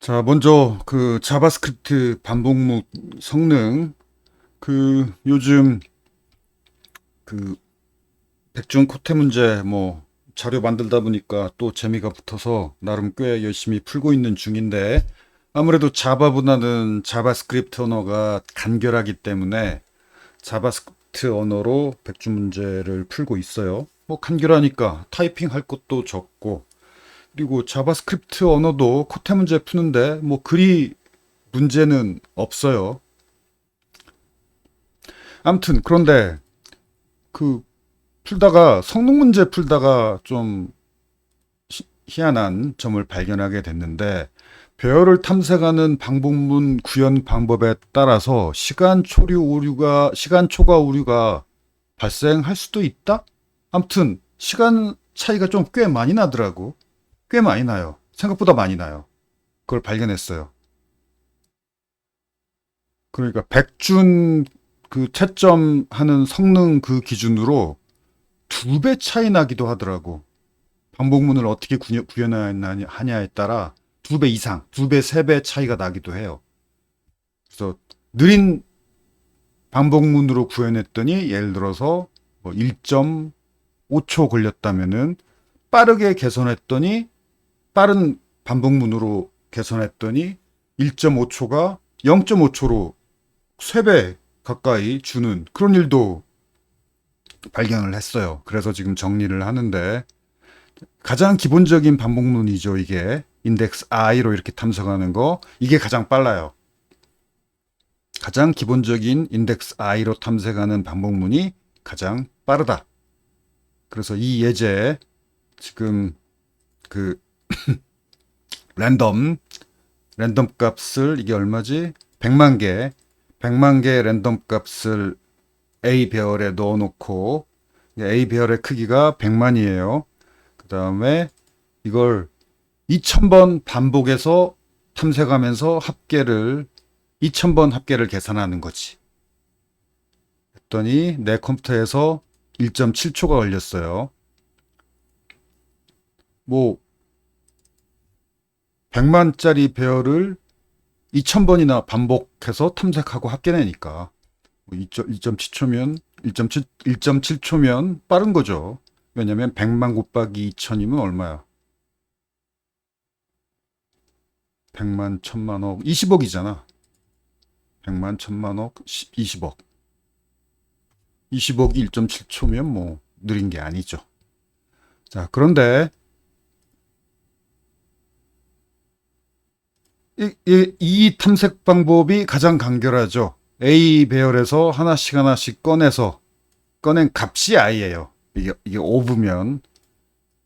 자, 먼저 그 자바스크립트 반복문 성능 요즘 그 백준 코테 문제 자료 만들다 보니까 또 재미가 붙어서 나름 꽤 열심히 풀고 있는 중인데 아무래도 자바보다는 자바스크립트 언어가 간결하기 때문에 자바스크립트 언어로 백준 문제를 풀고 있어요. 간결하니까 타이핑 할 것도 적고 그리고 자바스크립트 언어도 코테 문제 푸는데 그리 문제는 없어요. 아무튼 그런데 그 풀다가 성능 문제 풀다가 좀 희한한 점을 발견하게 됐는데 배열을 탐색하는 방법문 구현 방법에 따라서 시간 초과 오류가 발생할 수도 있다? 아무튼 시간 차이가 좀 꽤 많이 나더라고. 꽤 많이 나요. 생각보다 많이 나요. 그걸 발견했어요. 그러니까 백준 그 채점하는 성능 그 기준으로 2배 차이 나기도 하더라고. 반복문을 어떻게 구현하냐에 따라 2배 이상, 2배, 3배 차이가 나기도 해요. 그래서 느린 반복문으로 구현했더니 예를 들어서 1.5초 걸렸다면은 빠르게 개선했더니 빠른 반복문으로 개선했더니 1.5초가 0.5초로 3배 가까이 주는 그런 일도 발견을 했어요. 그래서 지금 정리를 하는데 가장 기본적인 반복문이죠. 이게 인덱스 I로 이렇게 탐색하는 거 이게 가장 빨라요. 가장 기본적인 인덱스 I로 탐색하는 반복문이 가장 빠르다. 그래서 이 예제 지금 그 랜덤 값을 이게 얼마지? 100만 개 랜덤 값을 A 배열에 넣어놓고 A 배열의 크기가 100만이에요. 그 다음에 이걸 2000번 반복해서 탐색하면서 2000번 합계를 계산하는 거지. 했더니 내 컴퓨터에서 1.7초가 걸렸어요. 100만짜리 배열을 2000번이나 반복해서 탐색하고 합계내니까 1.7초면 1.7초면 빠른 거죠. 왜냐면 100만 곱하기 2000이면 얼마야? 100만, 1000만억, 20억이잖아. 100만, 1000만억, 20억. 20억이 1.7초면 느린 게 아니죠. 자, 그런데 이 탐색 방법이 가장 간결하죠. A 배열에서 하나씩 꺼낸 값이 I예요. 이게 오브면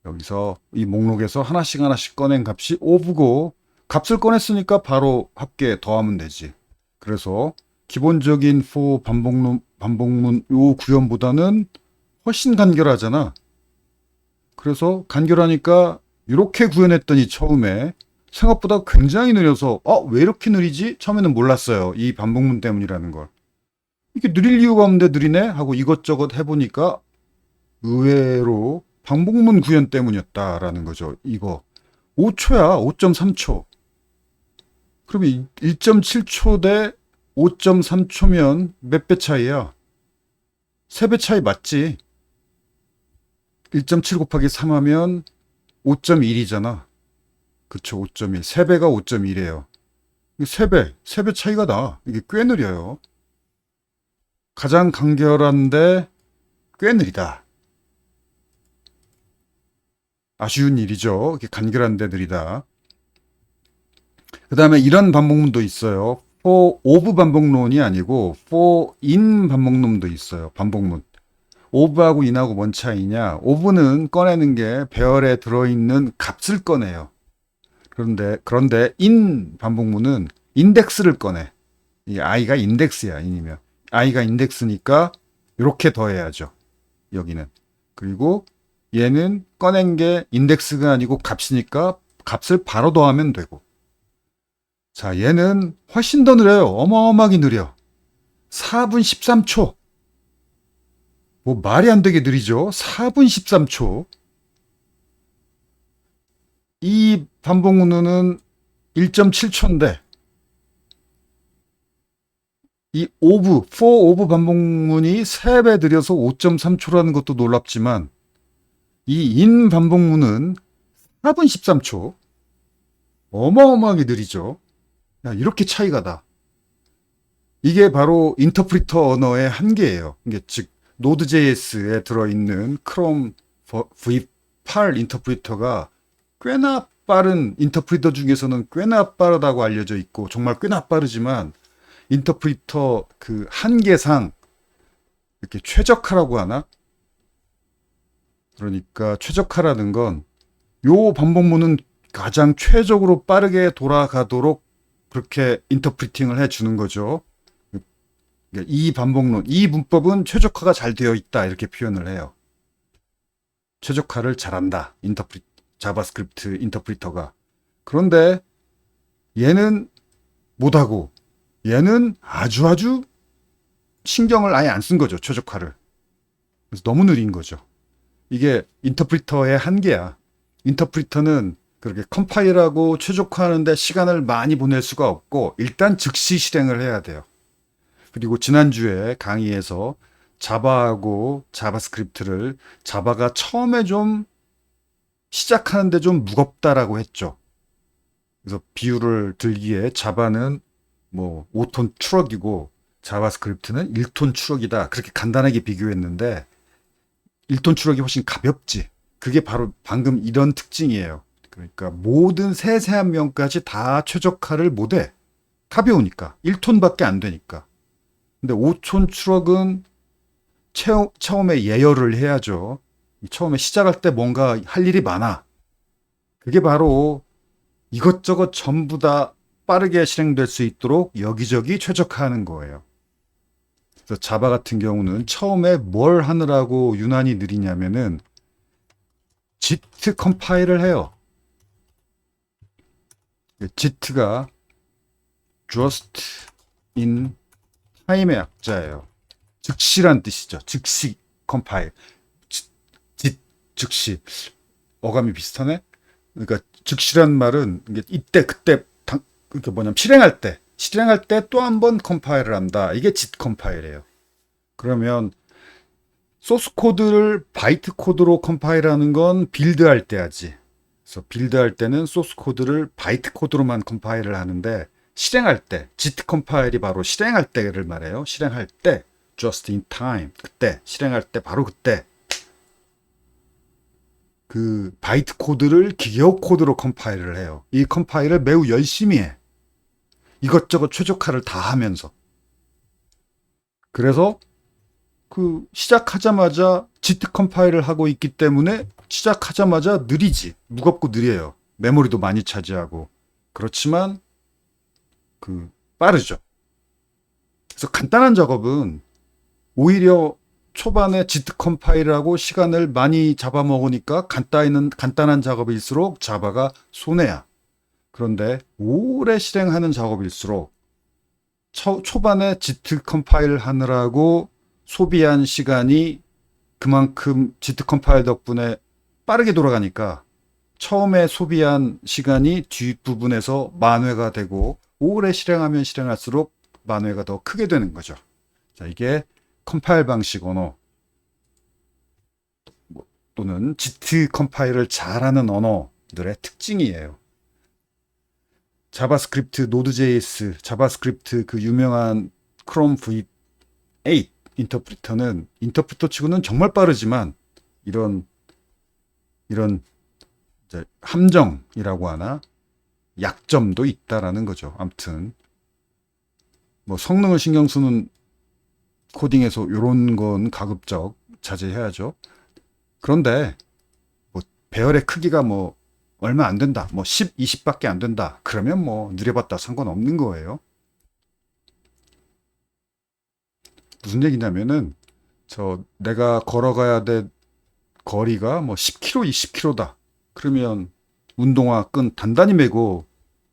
여기서 이 목록에서 하나씩 꺼낸 값이 오브고 값을 꺼냈으니까 바로 합계 더하면 되지. 그래서 기본적인 for 반복문 요 구현보다는 훨씬 간결하잖아. 그래서 간결하니까 이렇게 구현했더니 처음에 생각보다 굉장히 느려서 왜 이렇게 느리지? 처음에는 몰랐어요. 이 반복문 때문이라는 걸. 이게 느릴 이유가 없는데 느리네? 하고 이것저것 해보니까 의외로 반복문 구현 때문이었다라는 거죠. 이거 5초야. 5.3초. 그러면 1.7초 대 5.3초면 몇 배 차이야? 3배 차이 맞지? 1.7 곱하기 3 하면 5.1이잖아. 그쵸, 5.1. 3배가 5.1이에요. 3배 차이가 나. 이게 꽤 느려요. 가장 간결한데 꽤 느리다. 아쉬운 일이죠. 이게 간결한데 느리다. 그 다음에 이런 반복문도 있어요. for of 반복론이 아니고 for in 반복론도 있어요. 반복문. of하고 in하고 뭔 차이냐? of는 꺼내는 게 배열에 들어있는 값을 꺼내요. 그런데 in 반복문은 인덱스를 꺼내. 이 i가 인덱스야. in이면 i가 인덱스니까 이렇게 더해야죠. 여기는. 그리고 얘는 꺼낸 게 인덱스가 아니고 값이니까 값을 바로 더하면 되고. 자, 얘는 훨씬 더 느려요. 어마어마하게 느려. 4분 13초. 말이 안 되게 느리죠? 4분 13초. 이 반복문은 1.7초인데 이 오브, 4 오브 반복문이 3배 느려서 5.3초라는 것도 놀랍지만 이 인 반복문은 4분 13초. 어마어마하게 느리죠. 야, 이렇게 차이가 나. 이게 바로 인터프리터 언어의 한계예요. 이게 즉 노드.js에 들어있는 크롬 V8 인터프리터가 꽤나 빠른 인터프리터 중에서는 꽤나 빠르다고 알려져 있고 정말 꽤나 빠르지만 인터프리터 그 한계상 이렇게 최적화라고 하나? 그러니까 최적화라는 건 요 반복문은 가장 최적으로 빠르게 돌아가도록 그렇게 인터프리팅을 해주는 거죠. 이 반복론, 이 문법은 최적화가 잘 되어 있다 이렇게 표현을 해요. 최적화를 잘한다. 자바스크립트 인터프리터가. 그런데 얘는 못하고 얘는 아주 신경을 아예 안 쓴 거죠. 최적화를. 그래서 너무 느린 거죠. 이게 인터프리터의 한계야. 인터프리터는 그렇게 컴파일하고 최적화하는데 시간을 많이 보낼 수가 없고 일단 즉시 실행을 해야 돼요. 그리고 지난주에 강의에서 자바하고 자바스크립트를 자바가 처음에 좀 시작하는데 좀 무겁다라고 했죠. 그래서 비유를 들기에 자바는 뭐 5톤 트럭이고 자바스크립트는 1톤 트럭이다. 그렇게 간단하게 비교했는데 1톤 트럭이 훨씬 가볍지. 그게 바로 방금 이런 특징이에요. 그러니까 모든 세세한 면까지 다 최적화를 못해. 가벼우니까. 1톤밖에 안 되니까. 근데 5톤 트럭은 처음에 예열을 해야죠. 처음에 시작할 때 뭔가 할 일이 많아. 그게 바로 이것저것 전부 다 빠르게 실행될 수 있도록 여기저기 최적화하는 거예요. 그래서 자바 같은 경우는 처음에 뭘 하느라고 유난히 느리냐면은 JIT 컴파일을 해요. JIT가 just in time의 약자예요. 즉시란 뜻이죠. 즉시 컴파일. 즉시. 어감이 비슷하네? 그러니까 즉시란 말은 이때 그때 그게 뭐냐면 실행할 때 또 한 번 컴파일을 한다. 이게 JIT 컴파일이에요. 그러면 소스 코드를 바이트 코드로 컴파일하는 건 빌드할 때 하지. 그래서 빌드할 때는 소스 코드를 바이트 코드로만 컴파일을 하는데 실행할 때 JIT 컴파일이 바로 실행할 때를 말해요. 실행할 때 just in time 그때 실행할 때 바로 그때 그 바이트 코드를 기계어 코드로 컴파일을 해요. 이 컴파일을 매우 열심히 해. 이것저것 최적화를 다 하면서. 그래서 그 시작하자마자 JIT 컴파일을 하고 있기 때문에 시작하자마자 느리지. 무겁고 느려요. 메모리도 많이 차지하고. 그렇지만 그 빠르죠. 그래서 간단한 작업은 오히려 초반에 JIT 컴파일하고 시간을 많이 잡아먹으니까 간단한 작업일수록 자바가 손해야. 그런데 오래 실행하는 작업일수록 초반에 JIT 컴파일 하느라고 소비한 시간이 그만큼 JIT 컴파일 덕분에 빠르게 돌아가니까 처음에 소비한 시간이 뒷부분에서 만회가 되고 오래 실행하면 실행할수록 만회가 더 크게 되는 거죠. 자, 이게 컴파일 방식 언어 또는 JIT 컴파일을 잘하는 언어들의 특징이에요. 자바스크립트, 노드.js, 자바스크립트 그 유명한 크롬 V8 인터프리터는 인터프리터 치고는 정말 빠르지만 이런 이제 함정이라고 하나 약점도 있다라는 거죠. 아무튼 뭐 성능을 신경 쓰는 코딩에서 이런 건 가급적 자제해야죠. 그런데 뭐 배열의 크기가 뭐 얼마 안 된다. 뭐 10, 20밖에 안 된다. 그러면 뭐 느려봤다 상관없는 거예요. 무슨 얘기냐면은 내가 걸어가야 될 거리가 뭐 10km, 20km다. 그러면 운동화 끈 단단히 메고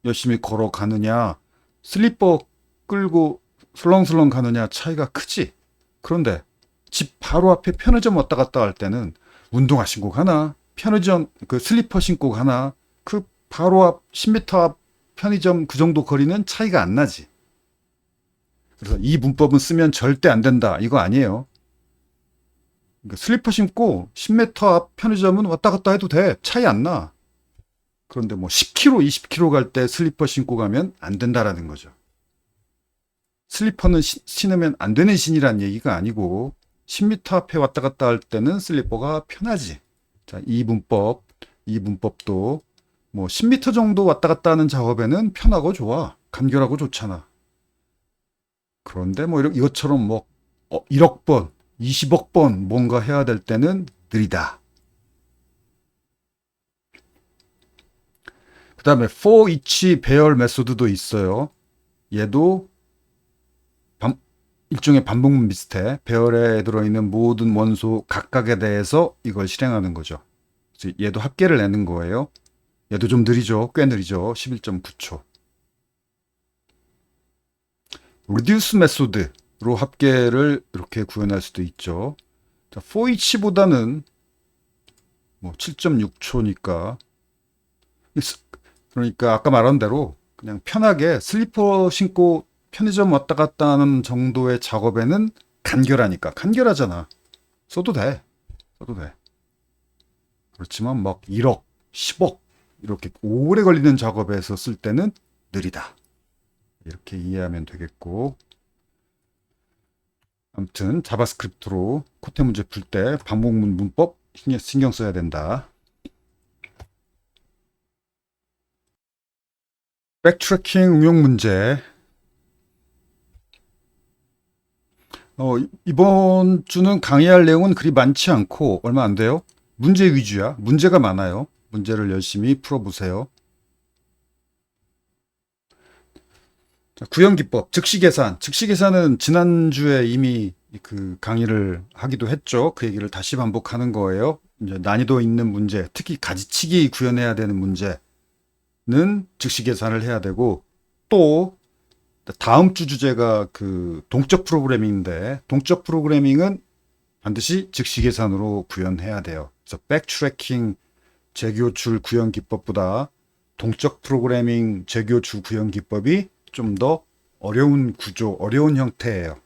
열심히 걸어가느냐, 슬리퍼 끌고 슬렁슬렁 가느냐 차이가 크지. 그런데 집 바로 앞에 편의점 왔다 갔다 할 때는 운동화 신고 가나, 편의점 그 슬리퍼 신고 가나, 그 바로 앞 10m 앞 편의점 그 정도 거리는 차이가 안 나지. 그래서 이 문법은 쓰면 절대 안 된다. 이거 아니에요. 그러니까 슬리퍼 신고 10m 앞 편의점은 왔다 갔다 해도 돼. 차이 안 나. 그런데 뭐 10km, 20km 갈 때 슬리퍼 신고 가면 안 된다라는 거죠. 슬리퍼는 신으면 안 되는 신이란 얘기가 아니고 10m 앞에 왔다 갔다 할 때는 슬리퍼가 편하지. 자, 이 문법도 뭐 10m 정도 왔다 갔다 하는 작업에는 편하고 좋아. 간결하고 좋잖아. 그런데 뭐 이것처럼 뭐 1억 번, 20억 번 뭔가 해야 될 때는 느리다. 그 다음에 for each 배열 메소드도 있어요. 얘도 일종의 반복문 비슷해. 배열에 들어있는 모든 원소 각각에 대해서 이걸 실행하는 거죠. 그래서 얘도 합계를 내는 거예요. 얘도 좀 느리죠. 꽤 느리죠. 11.9초. reduce 메소드로 합계를 이렇게 구현할 수도 있죠. 자, for each보다는 뭐 7.6초니까 그러니까 아까 말한 대로 그냥 편하게 슬리퍼 신고 편의점 왔다 갔다 하는 정도의 작업에는 간결하니까. 간결하잖아. 써도 돼. 그렇지만 막 1억, 10억 이렇게 오래 걸리는 작업에서 쓸 때는 느리다. 이렇게 이해하면 되겠고. 아무튼 자바스크립트로 코테 문제 풀 때 반복문 문법 신경 써야 된다. 백트래킹 응용 문제. 이번 주는 강의할 내용은 그리 많지 않고 얼마 안 돼요. 문제 위주야. 문제가 많아요. 문제를 열심히 풀어보세요. 자, 구형기법, 즉시계산. 즉시계산은 지난주에 이미 그 강의를 하기도 했죠. 그 얘기를 다시 반복하는 거예요. 이제 난이도 있는 문제, 특히 가지치기 구현해야 되는 문제는 즉시계산을 해야 되고, 또 다음 주 주제가 그 동적 프로그래밍인데, 동적 프로그래밍은 반드시 즉시계산으로 구현해야 돼요. 그래서 백트래킹 재교출 구현 기법보다 동적 프로그래밍 재교출 구현 기법이 좀 더 어려운 구조, 어려운 형태예요.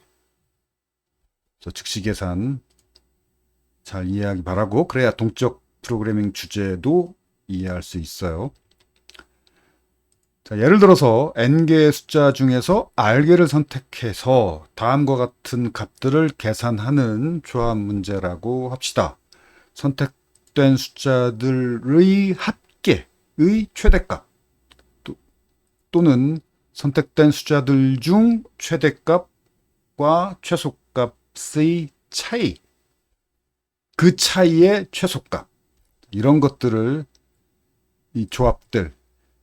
그래서 즉시계산 잘 이해하기 바라고, 그래야 동적 프로그래밍 주제도 이해할 수 있어요. 자, 예를 들어서 n개의 숫자 중에서 r개를 선택해서 다음과 같은 값들을 계산하는 조합 문제라고 합시다. 선택된 숫자들의 합계의 최대값 또는 선택된 숫자들 중 최대값과 최소값의 차이, 그 차이의 최소값, 이런 것들을 이 조합들,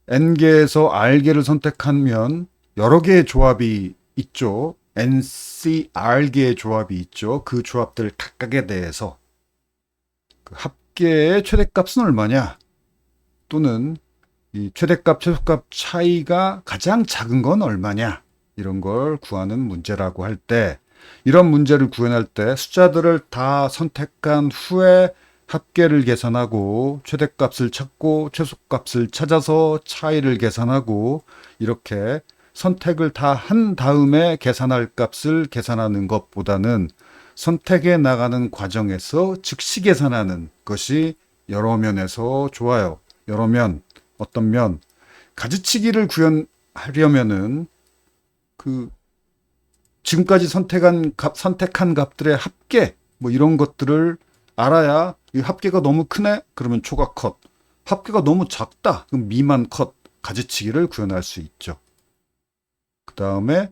n개에서 r개를 선택하면 여러 개의 조합이 있죠. nc, r개의 조합이 있죠. 그 조합들 각각에 대해서 그 합계의 최대값은 얼마냐, 또는 이 최대값, 최소값 차이가 가장 작은 건 얼마냐, 이런 걸 구하는 문제라고 할 때, 이런 문제를 구현할 때 숫자들을 다 선택한 후에 합계를 계산하고 최대값을 찾고 최소값을 찾아서 차이를 계산하고, 이렇게 선택을 다 한 다음에 계산할 값을 계산하는 것보다는 선택해 나가는 과정에서 즉시 계산하는 것이 여러 면에서 좋아요. 여러 면, 어떤 면, 가지치기를 구현하려면은 그 지금까지 선택한 값들의 합계, 뭐 이런 것들을 알아야, 이 합계가 너무 크네? 그러면 초과 컷. 합계가 너무 작다? 그럼 미만 컷. 가지치기를 구현할 수 있죠. 그 다음에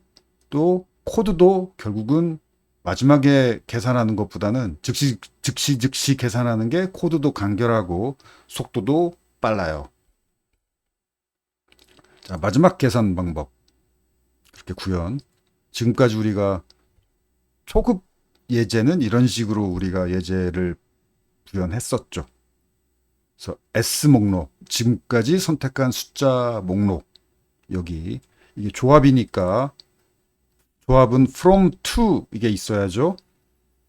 또 코드도 결국은 마지막에 계산하는 것보다는 즉시 계산하는 게 코드도 간결하고 속도도 빨라요. 자, 마지막 계산 방법. 그렇게 구현. 지금까지 우리가 초급 예제는 이런 식으로 우리가 예제를 구현했었죠. 그래서 S 목록, 지금까지 선택한 숫자 목록, 여기 이게 조합이니까 조합은 from to 이게 있어야죠.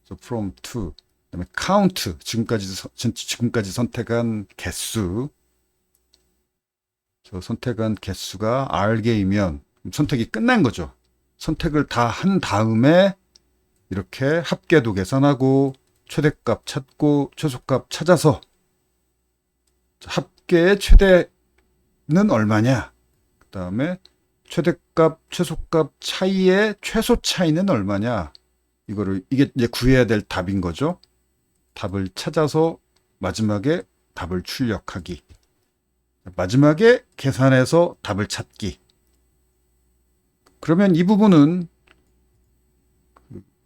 그래서 from to, 그다음에 count, 지금까지 선택한 개수, 선택한 개수가 r개이면 선택이 끝난 거죠. 선택을 다 한 다음에 이렇게 합계도 계산하고 최대값 찾고 최소값 찾아서 합계의 최대는 얼마냐, 그 다음에 최대값 최소값 차이의 최소 차이는 얼마냐, 이게 이제 구해야 될 답인 거죠. 답을 찾아서 마지막에 답을 출력하기, 마지막에 계산해서 답을 찾기. 그러면 이 부분은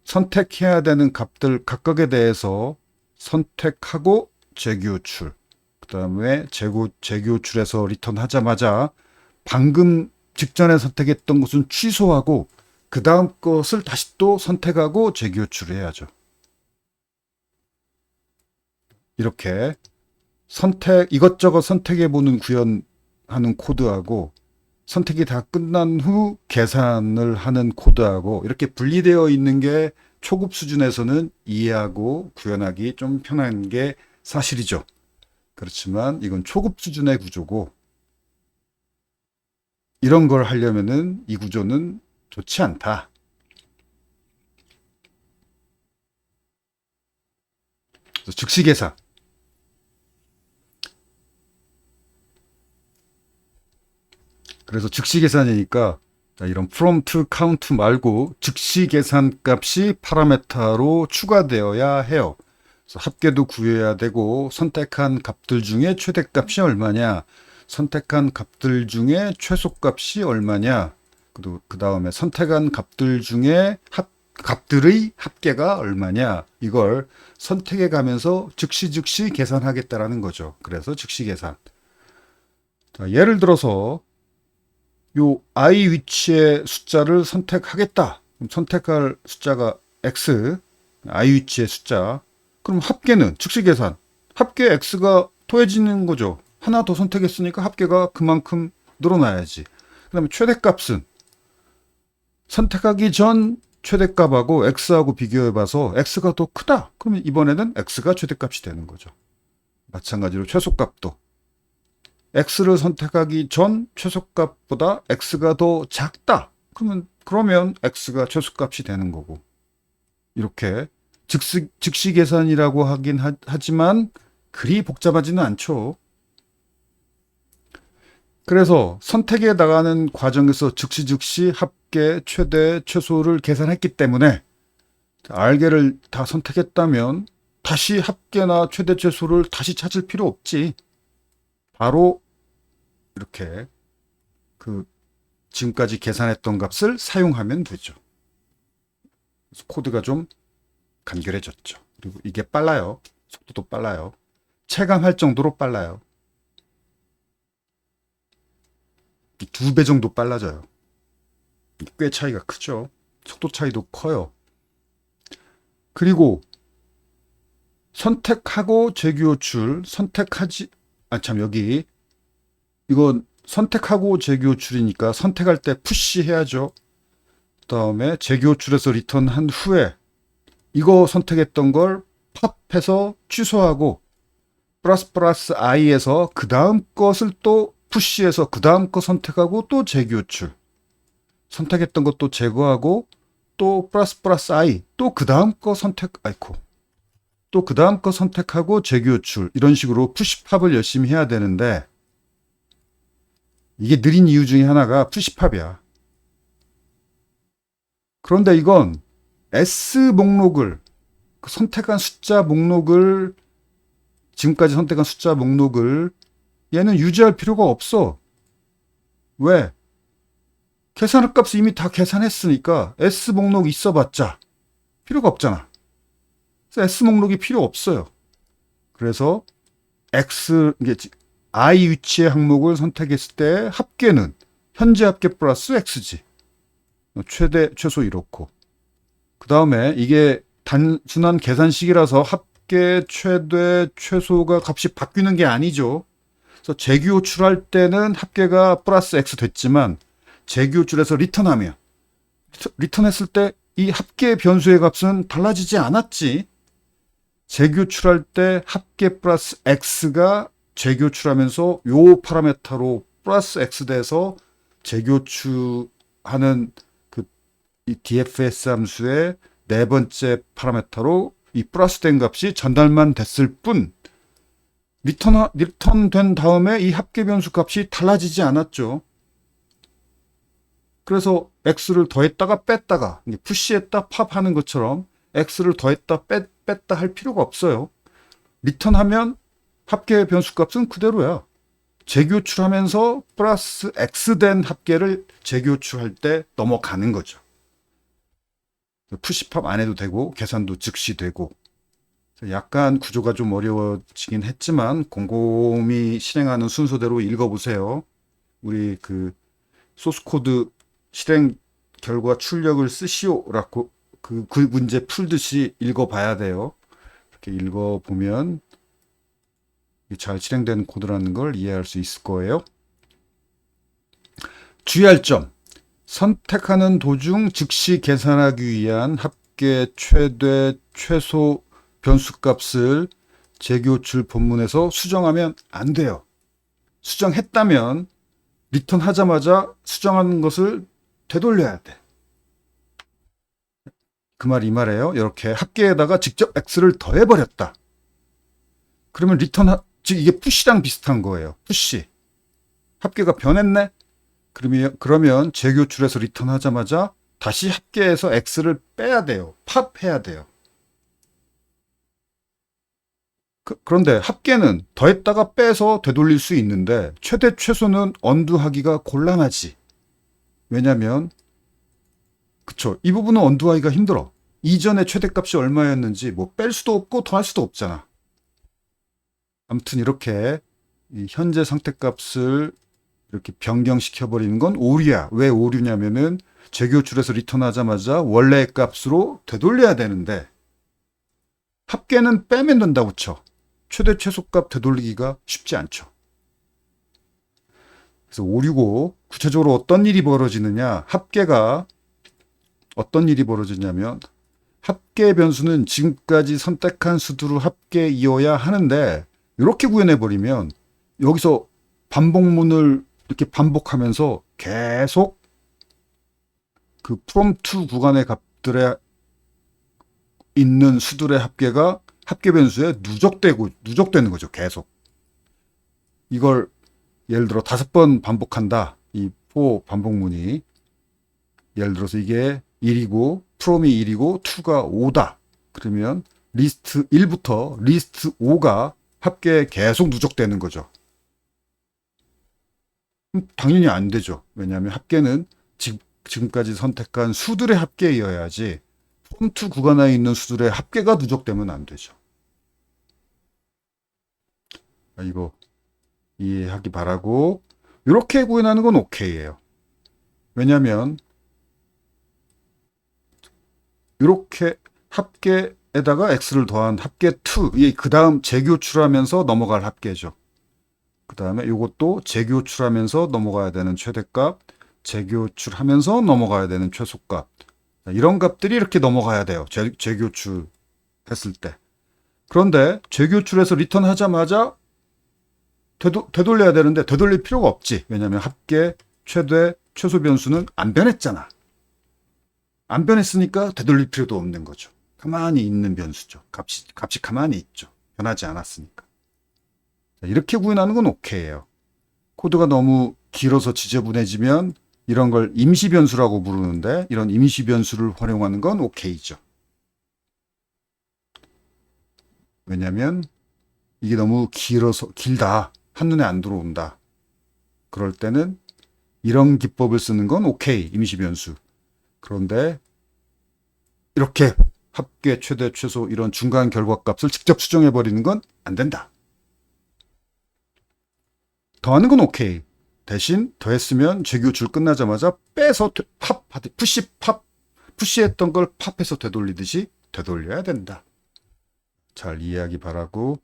선택해야 되는 값들 각각에 대해서 선택하고 재교출, 그 다음에 재교출해서 리턴하자마자 방금 직전에 선택했던 것은 취소하고 그 다음 것을 다시 또 선택하고 재교출을 해야죠. 이렇게 이것저것 선택해보는 구현하는 코드하고 선택이 다 끝난 후 계산을 하는 코드하고 이렇게 분리되어 있는 게 초급 수준에서는 이해하고 구현하기 좀 편한 게 사실이죠. 그렇지만 이건 초급 수준의 구조고 이런 걸 하려면은 이 구조는 좋지 않다. 그래서 즉시 계산. 그래서 즉시 계산이니까 이런 from to count 말고 즉시 계산 값이 파라메타로 추가되어야 해요. 그래서 합계도 구해야 되고 선택한 값들 중에 최대값이 얼마냐, 선택한 값들 중에 최소값이 얼마냐, 그 다음에 선택한 값들 중에 값들의 합계가 얼마냐, 이걸 선택해 가면서 즉시 계산하겠다라는 거죠. 그래서 즉시 계산. 자, 예를 들어서 요 i 위치의 숫자를 선택하겠다. 그럼 선택할 숫자가 x, i 위치의 숫자. 그럼 합계는 즉시 계산. 합계 x가 더해지는 거죠. 하나 더 선택했으니까 합계가 그만큼 늘어나야지. 그 다음에 최대값은 선택하기 전 최대값하고 x하고 비교해봐서 x가 더 크다. 그러면 이번에는 x가 최대값이 되는 거죠. 마찬가지로 최소값도 x를 선택하기 전 최소값보다 x가 더 작다. 그러면 x가 최소값이 되는 거고. 이렇게 즉시 계산이라고 하긴 하지만 그리 복잡하지는 않죠. 그래서 선택에 나가는 과정에서 즉시 합계, 최대, 최소를 계산했기 때문에 r개를 다 선택했다면 다시 합계나 최대, 최소를 다시 찾을 필요 없지. 바로 이렇게 지금까지 계산했던 값을 사용하면 되죠. 그래서 코드가 좀 간결해졌죠. 그리고 이게 빨라요. 속도도 빨라요. 체감할 정도로 빨라요. 2배 정도 빨라져요. 꽤 차이가 크죠. 속도 차이도 커요. 그리고 선택하고 재교출, 여기 이건 선택하고 재교출이니까 선택할 때 푸시 해야죠. 그 다음에 재교출해서 리턴한 후에 이거 선택했던 걸 팝해서 취소하고 플러스 i에서 그 다음 것을 또 푸시해서 그 다음 거 선택하고 또 재교출, 선택했던 것도 제거하고 또 플러스 i 또 그 다음 거 또 그 다음 거 선택하고 재교출, 이런 식으로 푸시팝을 열심히 해야 되는데 이게 느린 이유 중에 하나가 푸시팝이야. 그런데 이건 S 목록을, 선택한 숫자 목록을, 지금까지 선택한 숫자 목록을 얘는 유지할 필요가 없어. 왜? 계산할 값을 이미 다 계산했으니까 S 목록 있어봤자 필요가 없잖아. 그래서 S 목록이 필요 없어요. 그래서 i 위치의 항목을 선택했을 때 합계는 현재 합계 플러스 x지. 최대, 최소 이렇고. 그 다음에 이게 단순한 계산식이라서 합계, 최대, 최소가 값이 바뀌는 게 아니죠. 그래서 재교출할 때는 합계가 플러스 x 됐지만 재교출해서 리턴했을 때 이 합계 변수의 값은 달라지지 않았지. 재교출할 때 합계 플러스 x가 재교출하면서 요 파라메터로 플러스 X 돼서 재교추하는 이 DFS 함수의 네 번째 파라미터로 이 플러스된 값이 전달만 됐을 뿐 리턴된 다음에 이 합계 변수 값이 달라지지 않았죠. 그래서 x를 더했다가 뺐다가 푸시했다 팝하는 것처럼 x를 더했다 뺐다 할 필요가 없어요. 리턴하면 합계 변수 값은 그대로야. 재교출하면서 플러스 x 된 합계를 재교출할 때 넘어가는 거죠. 푸시팝 안 해도 되고 계산도 즉시 되고. 약간 구조가 좀 어려워지긴 했지만 곰곰이 실행하는 순서대로 읽어보세요. 우리 그 소스코드 실행 결과 출력을 쓰시오라고 그 문제 풀듯이 읽어봐야 돼요. 이렇게 읽어보면 잘 실행된 코드라는 걸 이해할 수 있을 거예요. 주의할 점. 선택하는 도중 즉시 계산하기 위한 합계 최대 최소 변수값을 재교출 본문에서 수정하면 안 돼요. 수정했다면 리턴하자마자 수정하는 것을 되돌려야 돼. 그 말 이 말이에요. 이렇게 합계에다가 직접 x를 더해버렸다. 그러면 즉 이게 푸시랑 비슷한 거예요. 푸시. 합계가 변했네? 그러면 재교출해서 리턴하자마자 다시 합계에서 x를 빼야 돼요. 팝해야 돼요. 그런데 합계는 더했다가 빼서 되돌릴 수 있는데 최대 최소는 언두하기가 곤란하지. 왜냐면 그쵸, 이 부분은 언두하기가 힘들어. 이전에 최대값이 얼마였는지 뭐 뺄 수도 없고 더할 수도 없잖아. 아무튼 이렇게 이 현재 상태값을 이렇게 변경시켜 버리는 건 오류야. 왜 오류냐면은 재교출해서 리턴하자마자 원래의 값으로 되돌려야 되는데 합계는 빼면 된다고 쳐. 최대 최소값 되돌리기가 쉽지 않죠. 그래서 오류고 구체적으로 어떤 일이 벌어지느냐. 합계가 어떤 일이 벌어지냐면 합계 변수는 지금까지 선택한 수두로 합계이어야 하는데 이렇게 구현해버리면 여기서 반복문을 이렇게 반복하면서 계속 그 from to 구간의 값들에 있는 수들의 합계가 합계 변수에 누적되는 거죠. 계속. 이걸 예를 들어 5번 반복한다. 이 for 반복문이 예를 들어서 이게 1이고 from이 1이고 to가 5다. 그러면 리스트 1부터 리스트 5가 합계에 계속 누적되는 거죠. 당연히 안 되죠. 왜냐하면 합계는 지금까지 선택한 수들의 합계이어야지 from to 구간에 있는 수들의 합계가 누적되면 안 되죠. 이거 이해하기 바라고. 이렇게 구현하는 건 오케이예요. 왜냐하면 이렇게 합계에다가 x를 더한 합계 2, 그 다음 재교출하면서 넘어갈 합계죠. 그 다음에 이것도 재교출하면서 넘어가야 되는 최대값, 재교출하면서 넘어가야 되는 최소값. 이런 값들이 이렇게 넘어가야 돼요. 재교출했을 때. 그런데 재교출해서 리턴하자마자 되돌려야 되는데 되돌릴 필요가 없지. 왜냐하면 합계, 최대, 최소 변수는 안 변했잖아. 안 변했으니까 되돌릴 필요도 없는 거죠. 가만히 있는 변수죠. 값이 가만히 있죠. 변하지 않았으니까. 이렇게 구현하는 건 오케이예요. 코드가 너무 길어서 지저분해지면 이런 걸 임시 변수라고 부르는데 이런 임시 변수를 활용하는 건 오케이죠. 왜냐하면 이게 너무 길다. 한눈에 안 들어온다. 그럴 때는 이런 기법을 쓰는 건 오케이. 임시 변수. 그런데 이렇게 합계, 최대, 최소 이런 중간 결과값을 직접 수정해 버리는 건 안 된다. 더하는 건 오케이. 대신 더했으면 재교출 끝나자마자 빼서 푸시했던 걸 팝해서 되돌리듯이 되돌려야 된다. 잘 이해하기 바라고.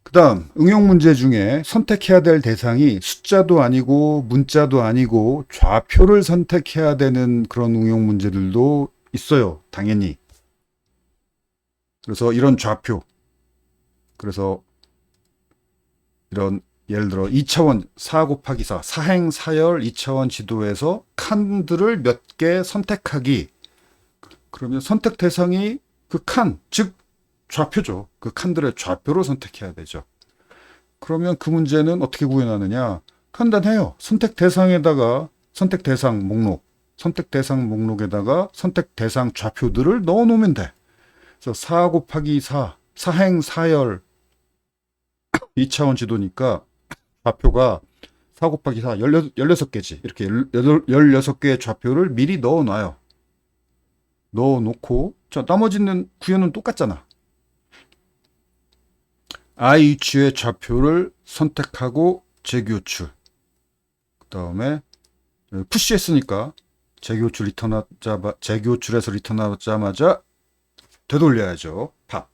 그 다음 응용 문제 중에 선택해야 될 대상이 숫자도 아니고 문자도 아니고 좌표를 선택해야 되는 그런 응용 문제들도 있어요. 당연히. 그래서 이런 좌표, 그래서 이런 예를 들어 2차원 4 곱하기 4 사행 사열 2차원 지도에서 칸들을 몇 개 선택하기. 그러면 선택 대상이 그 칸, 즉 좌표죠. 그 칸들의 좌표로 선택해야 되죠. 그러면 그 문제는 어떻게 구현하느냐? 간단해요. 선택 대상에다가 선택 대상 목록, 선택 대상 목록에다가 선택 대상 좌표들을 넣어 놓으면 돼. 그래서 4 곱하기 4 사행 사열 2차원 지도니까 좌표가 4 곱하기 4 16개지. 이렇게 16개의 좌표를 미리 넣어 놔요. 넣어 놓고 자, 나머지는 구현은 똑같잖아. I 위치의 좌표를 선택하고 재교출. 그 다음에 푸시했으니까 재교출에서 리턴하자마자 되돌려야죠. 팝.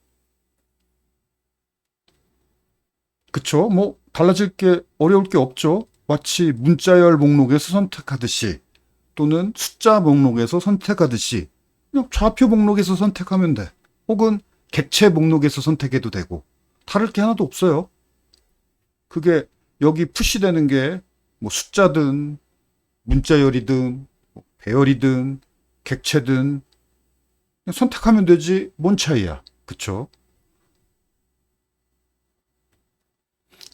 그쵸? 뭐 달라질 게 어려울 게 없죠. 마치 문자열 목록에서 선택하듯이 또는 숫자 목록에서 선택하듯이 그냥 좌표 목록에서 선택하면 돼. 혹은 객체 목록에서 선택해도 되고 다를 게 하나도 없어요. 그게 여기 푸시되는 게 뭐 숫자든 문자열이든 뭐 배열이든 객체든 그냥 선택하면 되지 뭔 차이야. 그쵸?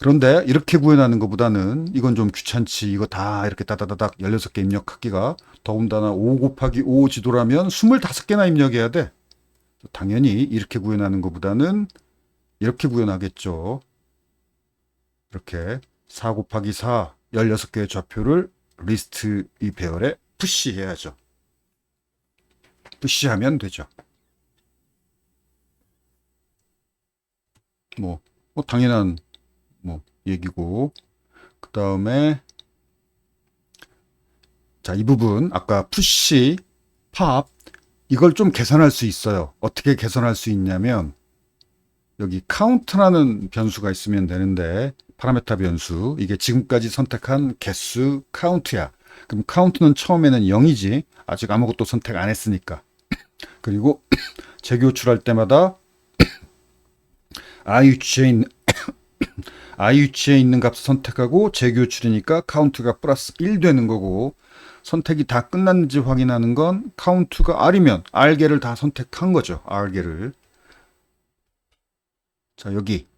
그런데 이렇게 구현하는 것보다는 이건 좀 귀찮지. 이거 다 이렇게 따다다닥 16개 입력하기가 더군다나 5 곱하기 5 지도라면 25개나 입력해야 돼. 당연히 이렇게 구현하는 것보다는 이렇게 구현하겠죠. 이렇게 4 곱하기 4 16개의 좌표를 리스트 이 배열에 푸시해야죠. 푸시하면 되죠. 뭐 당연한 얘기고 그 다음에 자, 이 부분 아까 푸시, 팝 이걸 좀 개선할 수 있어요. 어떻게 개선할 수 있냐면 여기 카운트라는 변수가 있으면 되는데 파라메타 변수 이게 지금까지 선택한 개수 카운트야. 그럼 카운트는 처음에는 0이지 아직 아무것도 선택 안 했으니까. 그리고 재교출할 때마다 I 위치에 있는 값을 선택하고 재교출이니까 카운트가 플러스 1 되는 거고 선택이 다 끝났는지 확인하는 건 카운트가 R이면 R개를 다 선택한 거죠. R개를. 자, 여기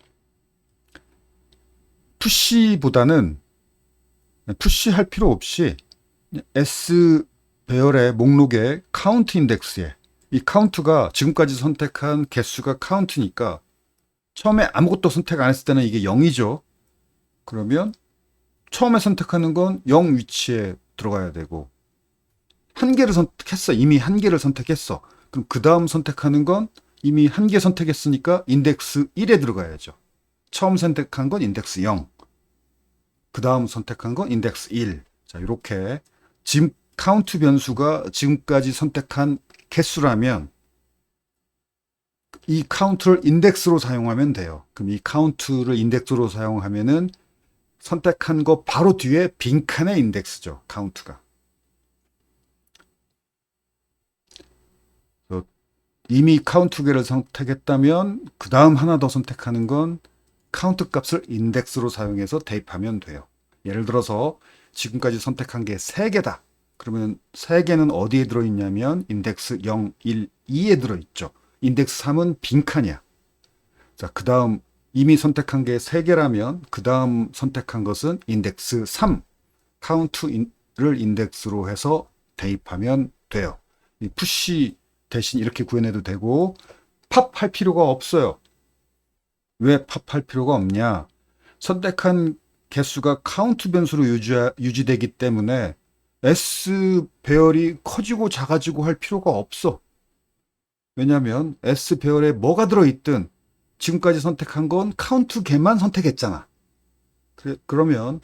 푸시보다는 푸시할 필요 없이 S 배열의 목록의 카운트 인덱스에 이 카운트가 지금까지 선택한 개수가 카운트니까 처음에 아무것도 선택 안 했을 때는 이게 0이죠. 그러면 처음에 선택하는 건 0 위치에 들어가야 되고 한 개를 선택했어. 이미 한 개를 선택했어. 그럼 그 다음 선택하는 건 이미 한 개 선택했으니까 인덱스 1에 들어가야죠. 처음 선택한 건 인덱스 0. 그 다음 선택한 건 인덱스 1. 자, 이렇게 지금 카운트 변수가 지금까지 선택한 개수라면 이 카운트를 인덱스로 사용하면 돼요. 그럼 이 카운트를 인덱스로 사용하면은 선택한 거 바로 뒤에 빈칸의 인덱스죠. 카운트가. 이미 카운트계를 선택했다면 그 다음 하나 더 선택하는 건 카운트 값을 인덱스로 사용해서 대입하면 돼요. 예를 들어서 지금까지 선택한 게 3개다. 그러면 3개는 어디에 들어있냐면 인덱스 0, 1, 2에 들어있죠. 인덱스 3은 빈칸이야. 자, 그 다음 이미 선택한 게 3개라면 그 다음 선택한 것은 인덱스 3 카운트를 인덱스로 해서 대입하면 돼요. 이 푸시 대신 이렇게 구현해도 되고 팝할 필요가 없어요. 왜 팝할 필요가 없냐? 선택한 개수가 카운트 변수로 유지되기 때문에 S 배열이 커지고 작아지고 할 필요가 없어. 왜냐하면 S 배열에 뭐가 들어있든 지금까지 선택한 건 카운트 개만 선택했잖아. 그러면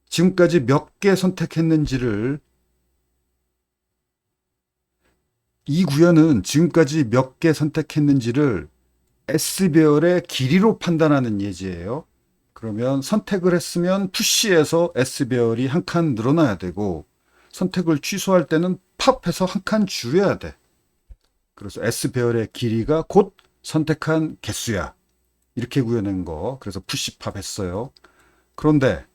지금까지 몇 개 선택했는지를 이 구현은 지금까지 몇 개 선택했는지를 S배열의 길이로 판단하는 예제예요. 그러면 선택을 했으면 푸시해서 S배열이 한 칸 늘어나야 되고 선택을 취소할 때는 팝해서 한 칸 줄여야 돼. 그래서 S배열의 길이가 곧 선택한 개수야. 이렇게 구현한 거. 그래서 푸시팝 했어요. 그런데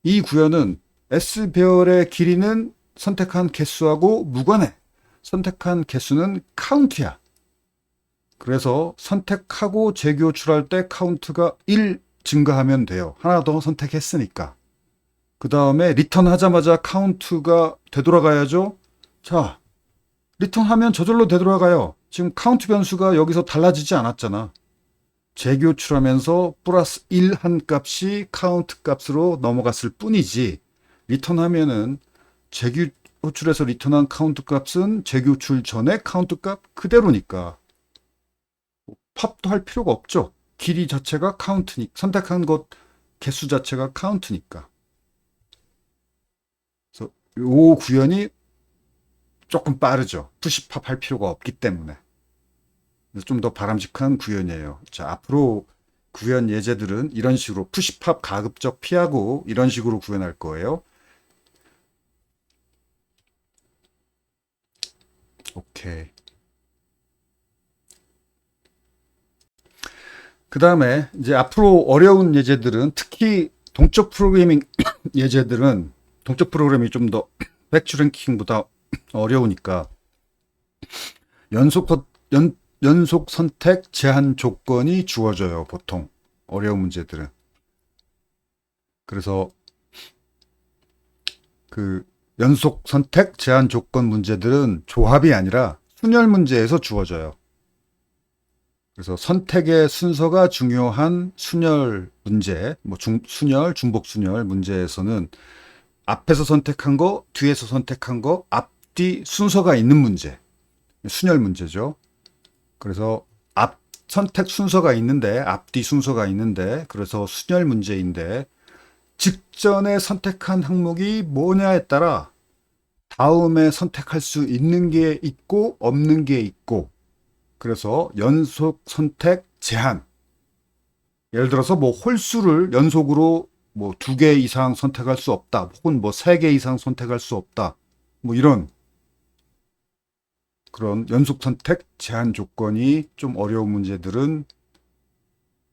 이 구현은 S배열의 길이는 선택한 개수하고 무관해. 선택한 개수는 카운트야. 그래서 선택하고 재교출할 때 카운트가 1 증가하면 돼요. 하나 더 선택했으니까. 그 다음에 리턴하자마자 카운트가 되돌아가야죠. 자, 리턴하면 저절로 되돌아가요. 지금 카운트 변수가 여기서 달라지지 않았잖아. 재교출하면서 플러스 1 한 값이 카운트 값으로 넘어갔을 뿐이지, 리턴하면은 재교출해서 리턴한 카운트 값은 재교출 전에 카운트 값 그대로니까 팝도 할 필요가 없죠. 길이 자체가 카운트니, 선택한 것 개수 자체가 카운트니까. 그래서 요 구현이 조금 빠르죠. 푸시팝 할 필요가 없기 때문에. 좀 더 바람직한 구현이에요. 자, 앞으로 구현 예제들은 이런 식으로 푸시팝 가급적 피하고 이런 식으로 구현할 거예요. 오케이. 그 다음에 이제 앞으로 어려운 예제들은, 특히 동적 프로그래밍 예제들은, 동적 프로그램이 좀 더 백주랭킹보다 어려우니까 연속 선택 제한 조건이 주어져요. 보통 어려운 문제들은. 그래서 그 연속 선택 제한 조건 문제들은 조합이 아니라 순열 문제에서 주어져요. 그래서 선택의 순서가 중요한 순열 문제, 뭐 순열, 중복 순열 문제에서는 앞에서 선택한 거, 뒤에서 선택한 거, 앞뒤 순서가 있는 문제, 순열 문제죠. 그래서 앞 선택 순서가 있는데, 앞뒤 순서가 있는데, 그래서 순열 문제인데, 직전에 선택한 항목이 뭐냐에 따라 다음에 선택할 수 있는 게 있고 없는 게 있고, 그래서 연속 선택 제한. 예를 들어서 뭐 홀수를 연속으로 뭐 2개 이상 선택할 수 없다, 혹은 뭐 3개 이상 선택할 수 없다, 뭐 이런 그런 연속 선택 제한 조건이 좀 어려운 문제들은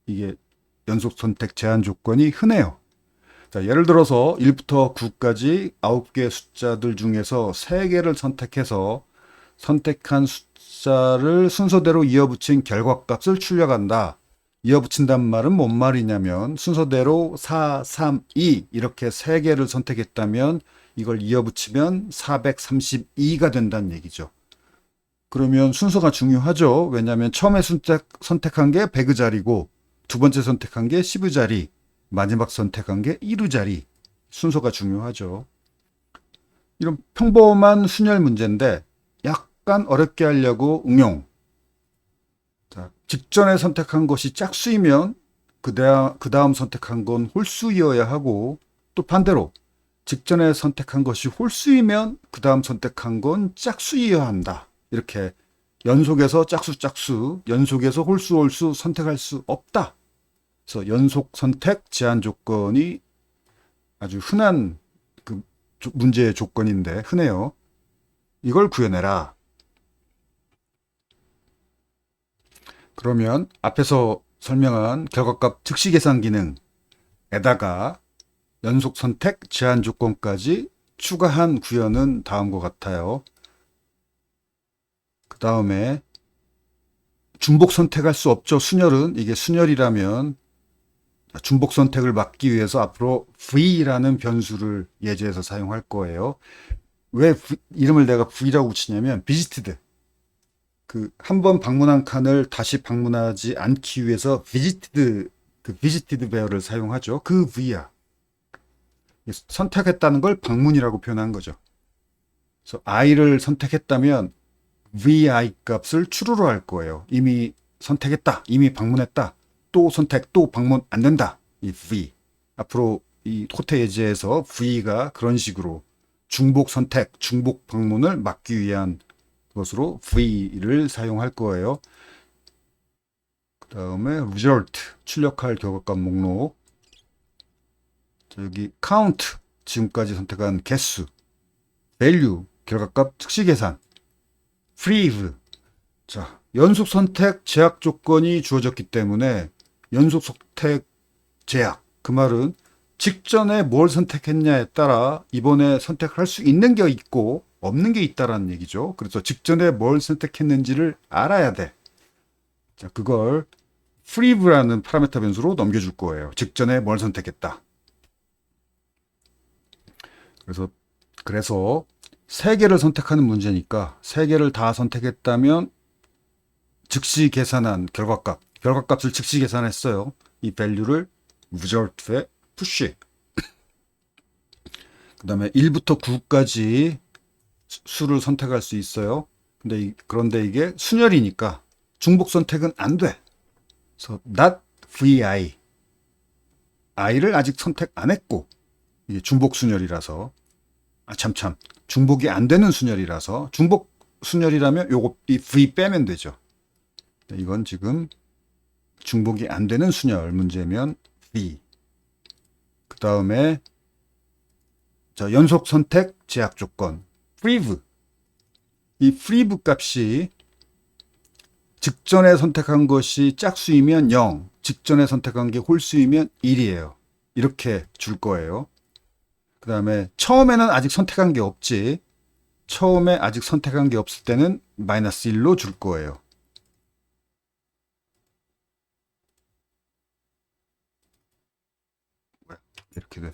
이게 연속 선택 제한 조건이 흔해요. 자, 예를 들어서 1부터 9까지 9개의 숫자들 중에서 3개를 선택해서 선택한 숫자를 순서대로 이어붙인 결과값을 출력한다. 이어붙인단 말은 뭔 말이냐면, 순서대로 4, 3, 2 이렇게 3개를 선택했다면 이걸 이어붙이면 432가 된다는 얘기죠. 그러면 순서가 중요하죠. 왜냐하면 처음에 선택한 게 100의 자리고, 두 번째 선택한 게 10의 자리, 마지막 선택한 게 1의 자리. 순서가 중요하죠. 이런 평범한 순열 문제인데 약간 어렵게 하려고 응용. 자, 직전에 선택한 것이 짝수이면 그 다음 선택한 건 홀수이어야 하고, 또 반대로 직전에 선택한 것이 홀수이면 그 다음 선택한 건 짝수이어야 한다. 이렇게 연속해서 짝수, 연속해서 홀수 선택할 수 없다. 그래서 연속 선택 제한 조건이 아주 흔한 그 문제의 조건인데 흔해요. 이걸 구해내라. 그러면 앞에서 설명한 결과값 즉시 계산 기능에다가 연속 선택 제한 조건까지 추가한 구현은 다음과 같아요. 그 다음에 중복 선택할 수 없죠. 순열은. 이게 순열이라면 중복 선택을 막기 위해서 앞으로 V라는 변수를 예제에서 사용할 거예요. 왜 이름을 내가 V라고 붙이냐면, 비지티드. 그 한 번 방문한 칸을 다시 방문하지 않기 위해서 비지티드 베어를 사용하죠. 그 V야. 선택했다는 걸 방문이라고 표현한 거죠. 그래서 I를 선택했다면 VI 값을 추루로 할 거예요. 이미 선택했다, 이미 방문했다, 또 선택, 또 방문 안 된다. 이 V. 앞으로 이 호태 예제에서 V가 그런 식으로 중복 선택, 중복 방문을 막기 위한 것으로 V를 사용할 거예요. 그 다음에 result, 출력할 결과값 목록. 여기 count, 지금까지 선택한 개수. value, 결과값 즉시 계산. freeze. 자, 연속 선택 제약 조건이 주어졌기 때문에 연속 선택 제약. 그 말은 직전에 뭘 선택했냐에 따라 이번에 선택할 수 있는 게 있고 없는 게 있다라는 얘기죠. 그래서 직전에 뭘 선택했는지를 알아야 돼. 자, 그걸 free라는 파라메타 변수로 넘겨줄 거예요. 직전에 뭘 선택했다. 그래서 세 개를 선택하는 문제니까 세 개를 다 선택했다면 즉시 계산한 결과값을 즉시 계산했어요. 이 value를 result에 push. 그 다음에 1부터 9까지 수를 선택할 수 있어요. 그런데 이게 순열이니까 중복 선택은 안 돼. 그래서 not vi. i를 아직 선택 안 했고, 이게 중복 순열이라서, 중복이 안 되는 순열이라서, 중복 순열이라면 이 v 빼면 되죠. 이건 지금 중복이 안 되는 순열 문제면 v. 그 다음에 연속 선택 제약 조건 freeve. 이 freeve 값이 직전에 선택한 것이 짝수이면 0, 직전에 선택한 게 홀수이면 1이에요. 이렇게 줄 거예요. 그 다음에 처음에는 아직 선택한 게 없지. 처음에 아직 선택한 게 없을 때는 마이너스 1로 줄 거예요. 이렇게 돼.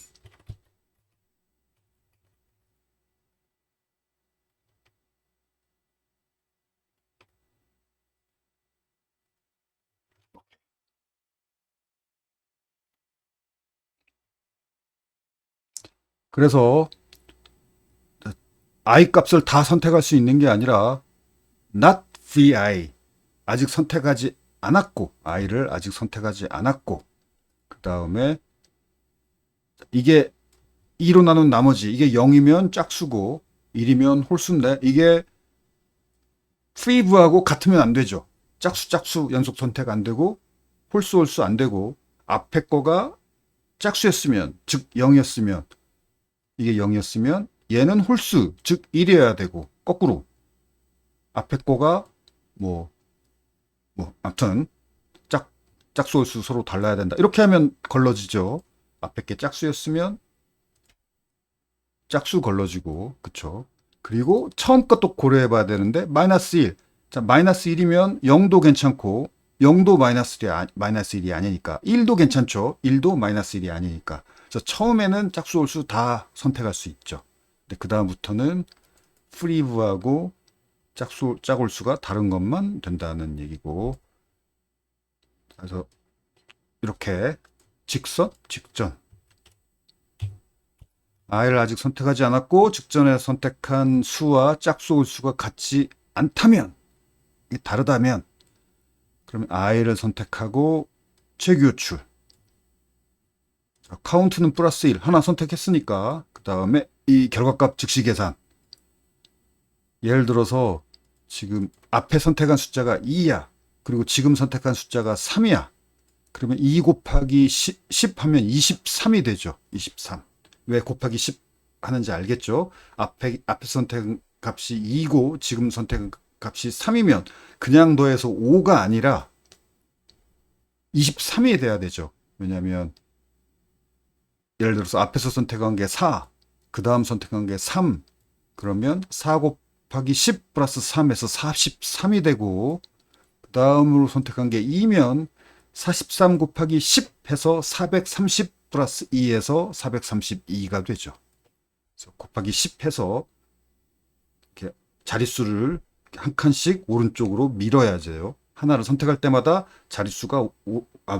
그래서 i 값을 다 선택할 수 있는 게 아니라 not vi. 아직 선택하지 않았고, i를 아직 선택하지 않았고, 그 다음에 이게 2로 나눈 나머지, 이게 0이면 짝수고 1이면 홀수인데, 이게 freeve하고 같으면 안 되죠. 짝수 연속 선택 안 되고 홀수 안 되고, 앞에 거가 짝수였으면, 즉 0이었으면, 이게 0이었으면 얘는 홀수, 즉 1이어야 되고, 거꾸로 앞에 거가 아무튼 짝수 홀수 서로 달라야 된다. 이렇게 하면 걸러지죠. 앞에 게 짝수였으면 짝수 걸러지고, 그쵸? 그리고 처음 것도 고려해 봐야 되는데, 마이너스 1. 자, 마이너스 1이면 0도 괜찮고, 0도 마이너스 1이 아니니까, 1도 괜찮죠? 1도 마이너스 1이 아니니까. 그래서 처음에는 짝수 홀수 다 선택할 수 있죠. 근데 그 다음부터는 프리브하고 짝홀수가 다른 것만 된다는 얘기고. 그래서 이렇게 직전 i를 아직 선택하지 않았고 직전에 선택한 수와 짝수 홀수가 같지 않다면, 다르다면, 그러면 i를 선택하고 재규호출. 카운트는 플러스 1 하나 선택했으니까 그 다음에 이 결과값 즉시 계산. 예를 들어서 지금 앞에 선택한 숫자가 2야. 그리고 지금 선택한 숫자가 3이야. 그러면 2 곱하기 10 하면 23이 되죠. 23. 왜 곱하기 10 하는지 알겠죠? 앞에 선택 값이 2고 지금 선택 값이 3이면 그냥 더해서 5가 아니라 23이 돼야 되죠. 왜냐하면 예를 들어서 앞에서 선택한 게 4, 그 다음 선택한 게 3, 그러면 4 곱하기 10 플러스 3에서 43이 되고, 그 다음으로 선택한 게 2면 43 곱하기 10 해서 430 플러스 2에서 432가 되죠. 그래서 곱하기 10 해서 이렇게 자릿수를 한 칸씩 오른쪽으로 밀어야 돼요. 하나를 선택할 때마다 자릿수가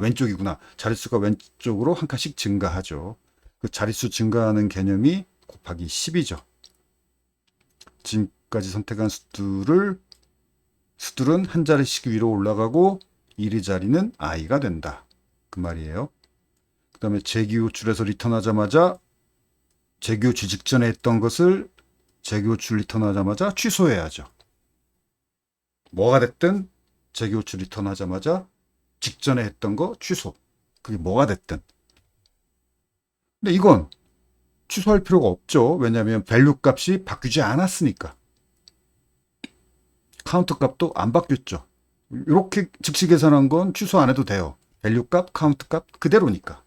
왼쪽이구나. 자릿수가 왼쪽으로 한 칸씩 증가하죠. 그 자릿수 증가하는 개념이 곱하기 10이죠. 지금까지 선택한 수들은 한 자리씩 위로 올라가고 1의 자리는 i가 된다. 그 말이에요. 그 다음에 재기호출에서 리턴하자마자 재기호출 직전에 했던 것을 재기호출 리턴하자마자 취소해야죠. 뭐가 됐든 재기호출 리턴하자마자 직전에 했던 거 취소. 그게 뭐가 됐든. 근데 이건 취소할 필요가 없죠. 왜냐하면 밸류 값이 바뀌지 않았으니까. 카운트 값도 안 바뀌었죠. 이렇게 즉시 계산한 건 취소 안 해도 돼요. 밸류 값, 카운트 값 그대로니까.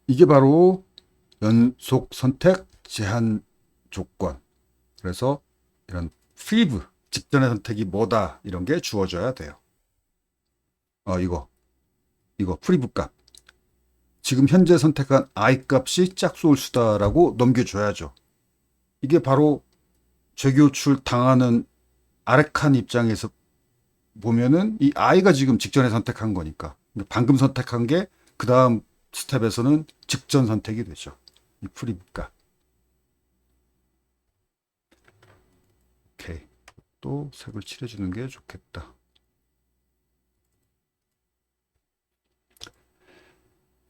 이게 바로 연속 선택 제한 조건. 그래서 이런 프리브, 직전의 선택이 뭐다 이런 게 주어져야 돼요. 이거 프리브 값. 지금 현재 선택한 i 값이 짝소울수다라고 넘겨줘야죠. 이게 바로 재교출 당하는 아래 칸 입장에서 보면은 이 i가 지금 직전에 선택한 거니까 방금 선택한 게 그 다음 스텝에서는 직전 선택이 되죠. 이 프리브 값. 오케이. 또 색을 칠해주는 게 좋겠다.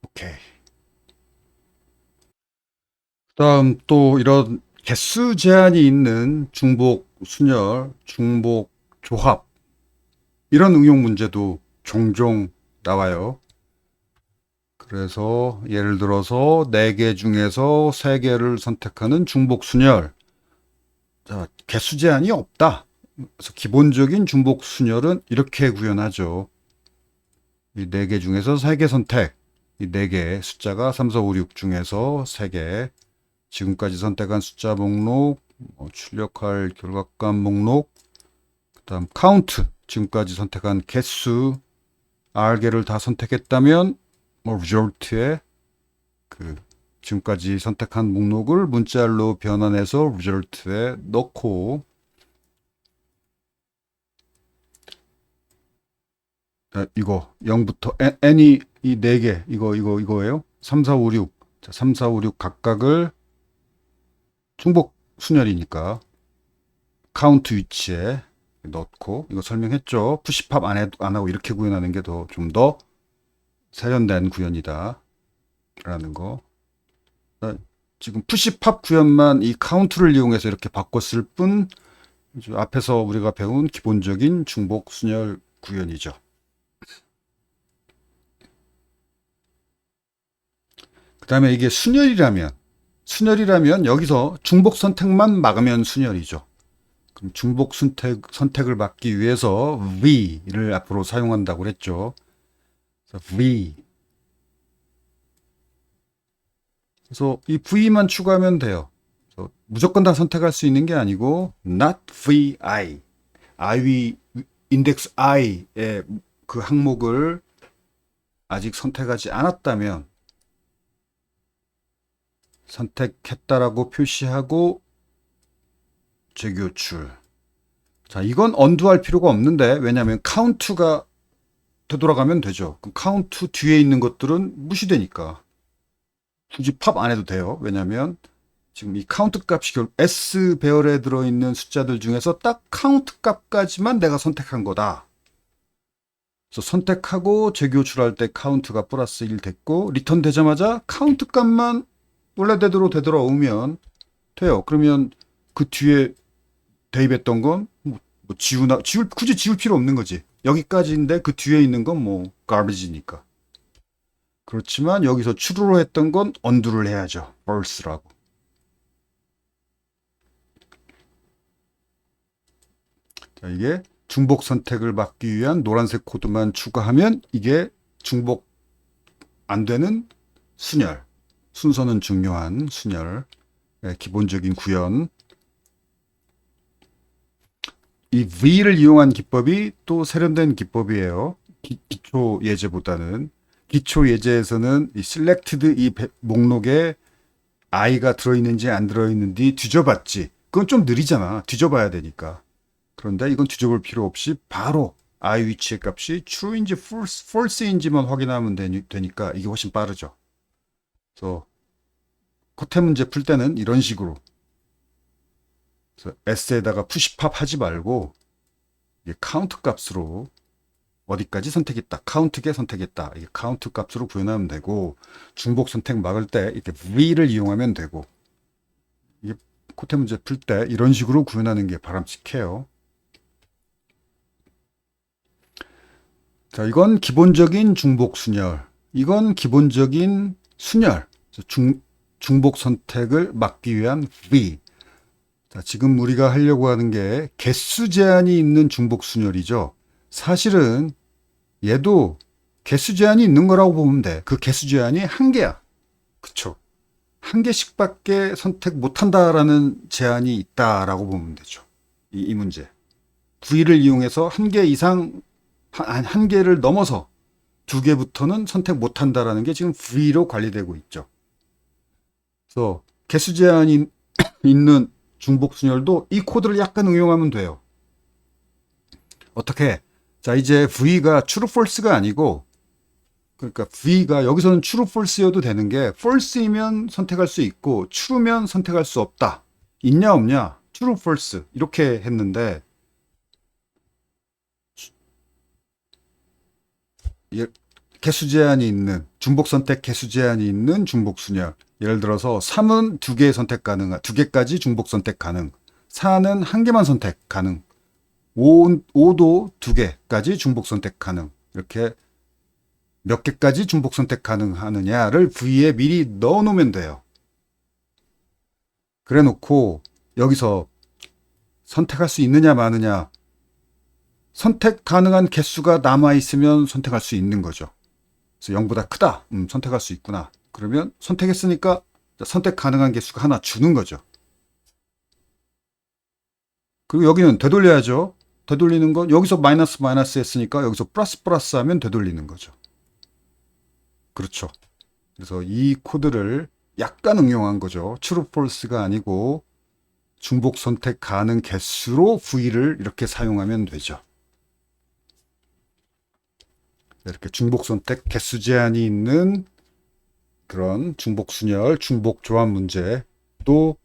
오케이. 그다음 또 이런 개수 제한이 있는 중복 순열, 중복 조합 이런 응용 문제도 종종 나와요. 그래서 예를 들어서 4개 중에서 3개를 선택하는 중복 순열. 자, 개수 제한이 없다. 그래서 기본적인 중복 순열은 이렇게 구현하죠. 이 4개 중에서 3개 선택. 이 4개 숫자가 3, 4, 5, 6 중에서 3개. 지금까지 선택한 숫자 목록, 출력할 결과값 목록, 그 다음 카운트, 지금까지 선택한 개수, R개를 다 선택했다면 result에 지금까지 선택한 목록을 문자열로 변환해서 result에 넣고 이거 0부터 n이 이 4개 이거예요. 3, 4, 5, 6. 자, 3, 4, 5, 6 각각을 중복 순열이니까 카운트 위치에 넣고 이거 설명했죠. 푸시팝 안 하고 이렇게 구현하는 게 좀 더 세련된 구현이다 라는 거. 지금 푸시팝 구현만 이 카운트를 이용해서 이렇게 바꿨을 뿐 앞에서 우리가 배운 기본적인 중복 순열 구현이죠. 그 다음에 이게 순열이라면 여기서 중복 선택만 막으면 순열이죠. 그럼 중복 선택을 막기 위해서 V를 앞으로 사용한다고 그랬죠. V. 그래서 이 V만 추가하면 돼요. 무조건 다 선택할 수 있는 게 아니고 not VI. 인덱스 I의 그 항목을 아직 선택하지 않았다면 선택했다라고 표시하고 재교출. 자, 이건 언두할 필요가 없는데 왜냐하면 카운트가 되돌아가면 되죠. 그럼 카운트 뒤에 있는 것들은 무시되니까 굳이 팝 안 해도 돼요. 왜냐하면 지금 이 카운트 값이 S 배열에 들어있는 숫자들 중에서 딱 카운트 값까지만 내가 선택한 거다. 그래서 선택하고 재교출할 때 카운트가 플러스 1 됐고 리턴 되자마자 카운트 값만 원래대로 되돌아오면 돼요. 그러면 그 뒤에 대입했던 건 굳이 지울 필요 없는 거지. 여기까지인데 그 뒤에 있는 건 garbage니까. 그렇지만 여기서 true로 했던 건 undo를 해야죠. false라고. 자, 이게 중복 선택을 막기 위한 노란색 코드만 추가하면 이게 중복 안 되는 순열. 순서는 중요한 순열. 기본적인 구현. 이 V를 이용한 기법이 또 세련된 기법이에요. 기초 예제보다는. 기초 예제에서는 이 selected 이 목록에 i가 들어있는지 안 들어있는지 뒤져봤지. 그건 좀 느리잖아. 뒤져봐야 되니까. 그런데 이건 뒤져볼 필요 없이 바로 i 위치의 값이 true인지 false인지만 확인하면 되니까 이게 훨씬 빠르죠. 그래서 커트 문제 풀 때는 이런 식으로 S에다가 푸시팝 하지 말고 카운트 값으로 어디까지 선택했다. 카운트계 선택했다. 이게 카운트 값으로 구현하면 되고 중복 선택 막을 때 이렇게 V를 이용하면 되고 이게 코트 문제 풀 때 이런 식으로 구현하는 게 바람직해요. 자, 이건 기본적인 중복 순열. 이건 기본적인 순열. 중복 선택을 막기 위한 V. 자, 지금 우리가 하려고 하는 게 개수 제한이 있는 중복순열이죠. 사실은 얘도 개수 제한이 있는 거라고 보면 돼. 그 개수 제한이 한 개야. 그쵸? 한 개씩밖에 선택 못 한다라는 제한이 있다라고 보면 되죠. 이 문제. V를 이용해서 한 개 이상, 한 개를 넘어서 두 개부터는 선택 못 한다라는 게 지금 V로 관리되고 있죠. 그래서 개수 제한이 있는 중복순열도 이 코드를 약간 응용하면 돼요. 어떻게? 자, 이제 V가 true false가 아니고, 그러니까 V가 여기서는 true false여도 되는 게 false이면 선택할 수 있고 true면 선택할 수 없다. 있냐 없냐? true false 이렇게 했는데 개수 제한이 있는 중복 선택 개수 제한이 있는 중복 순열. 예를 들어서 3은 두 개 선택 가능, 두 개까지 중복 선택 가능. 4는 한 개만 선택 가능. 5도 두 개까지 중복 선택 가능. 이렇게 몇 개까지 중복 선택 가능하느냐를 V에 미리 넣어 놓으면 돼요. 그래 놓고 여기서 선택할 수 있느냐 마느냐, 선택 가능한 개수가 남아 있으면 선택할 수 있는 거죠. 그래서 0보다 크다. 선택할 수 있구나. 그러면 선택했으니까 선택 가능한 개수가 하나 주는 거죠. 그리고 여기는 되돌려야죠. 되돌리는 건 여기서 마이너스 마이너스 했으니까 여기서 플러스 플러스 하면 되돌리는 거죠. 그렇죠. 그래서 이 코드를 약간 응용한 거죠. true false가 아니고 중복 선택 가능 개수로 V를 이렇게 사용하면 되죠. 이렇게 중복 선택 개수 제한이 있는 그런 중복 순열, 중복 조합 문제도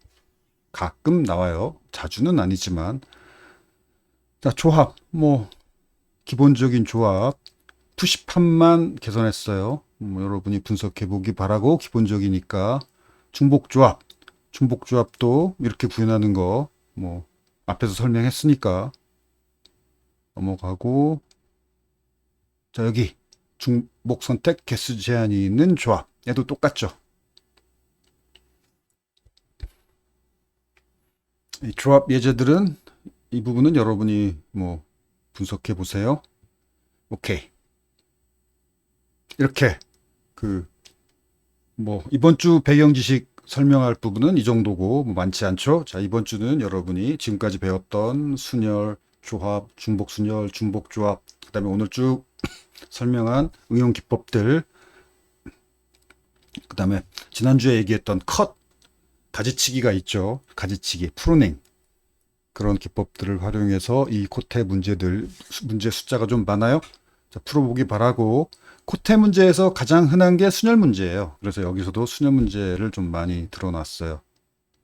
가끔 나와요. 자주는 아니지만. 자, 조합. 기본적인 조합. 푸시판만 개선했어요. 여러분이 분석해 보기 바라고, 기본적이니까. 중복 조합. 중복 조합도 이렇게 구현하는 거, 앞에서 설명했으니까. 넘어가고. 자, 여기. 중복 선택 개수 제한이 있는 조합. 얘도 똑같죠. 이 조합 예제들은 이 부분은 여러분이 분석해 보세요. 오케이. 이렇게 이번 주 배경 지식 설명할 부분은 이 정도고 많지 않죠. 자, 이번 주는 여러분이 지금까지 배웠던 순열, 조합, 중복 순열, 중복 조합, 그다음에 오늘 쭉 설명한 응용 기법들, 그다음에 지난주에 얘기했던 컷, 가지치기가 있죠. 가지치기, 프루닝. 그런 기법들을 활용해서 이 코테 문제 숫자가 좀 많아요. 자, 풀어보기 바라고. 코테 문제에서 가장 흔한 게 순열 문제예요. 그래서 여기서도 순열 문제를 좀 많이 들어놨어요.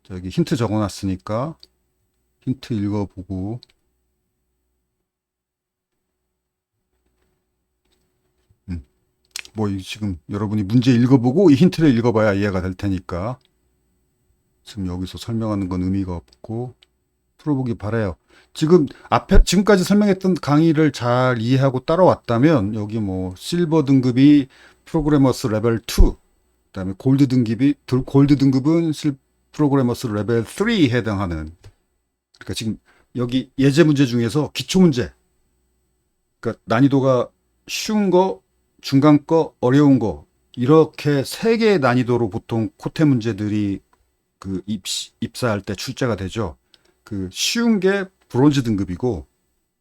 자, 여기 힌트 적어놨으니까 힌트 읽어보고. 지금 여러분이 문제 읽어보고 이 힌트를 읽어봐야 이해가 될 테니까. 지금 여기서 설명하는 건 의미가 없고. 풀어보기 바래요. 지금까지 설명했던 강의를 잘 이해하고 따라왔다면, 여기 실버 등급이 프로그래머스 레벨 2, 그다음에 골드 등급은 프로그래머스 레벨 3에 해당하는, 그러니까 지금 여기 예제 문제 중에서 기초 문제, 그러니까 난이도가 쉬운 거, 중간 거, 어려운 거, 이렇게 세 개의 난이도로 보통 코테 문제들이 입사할 때 출제가 되죠. 쉬운 게 브론즈 등급이고,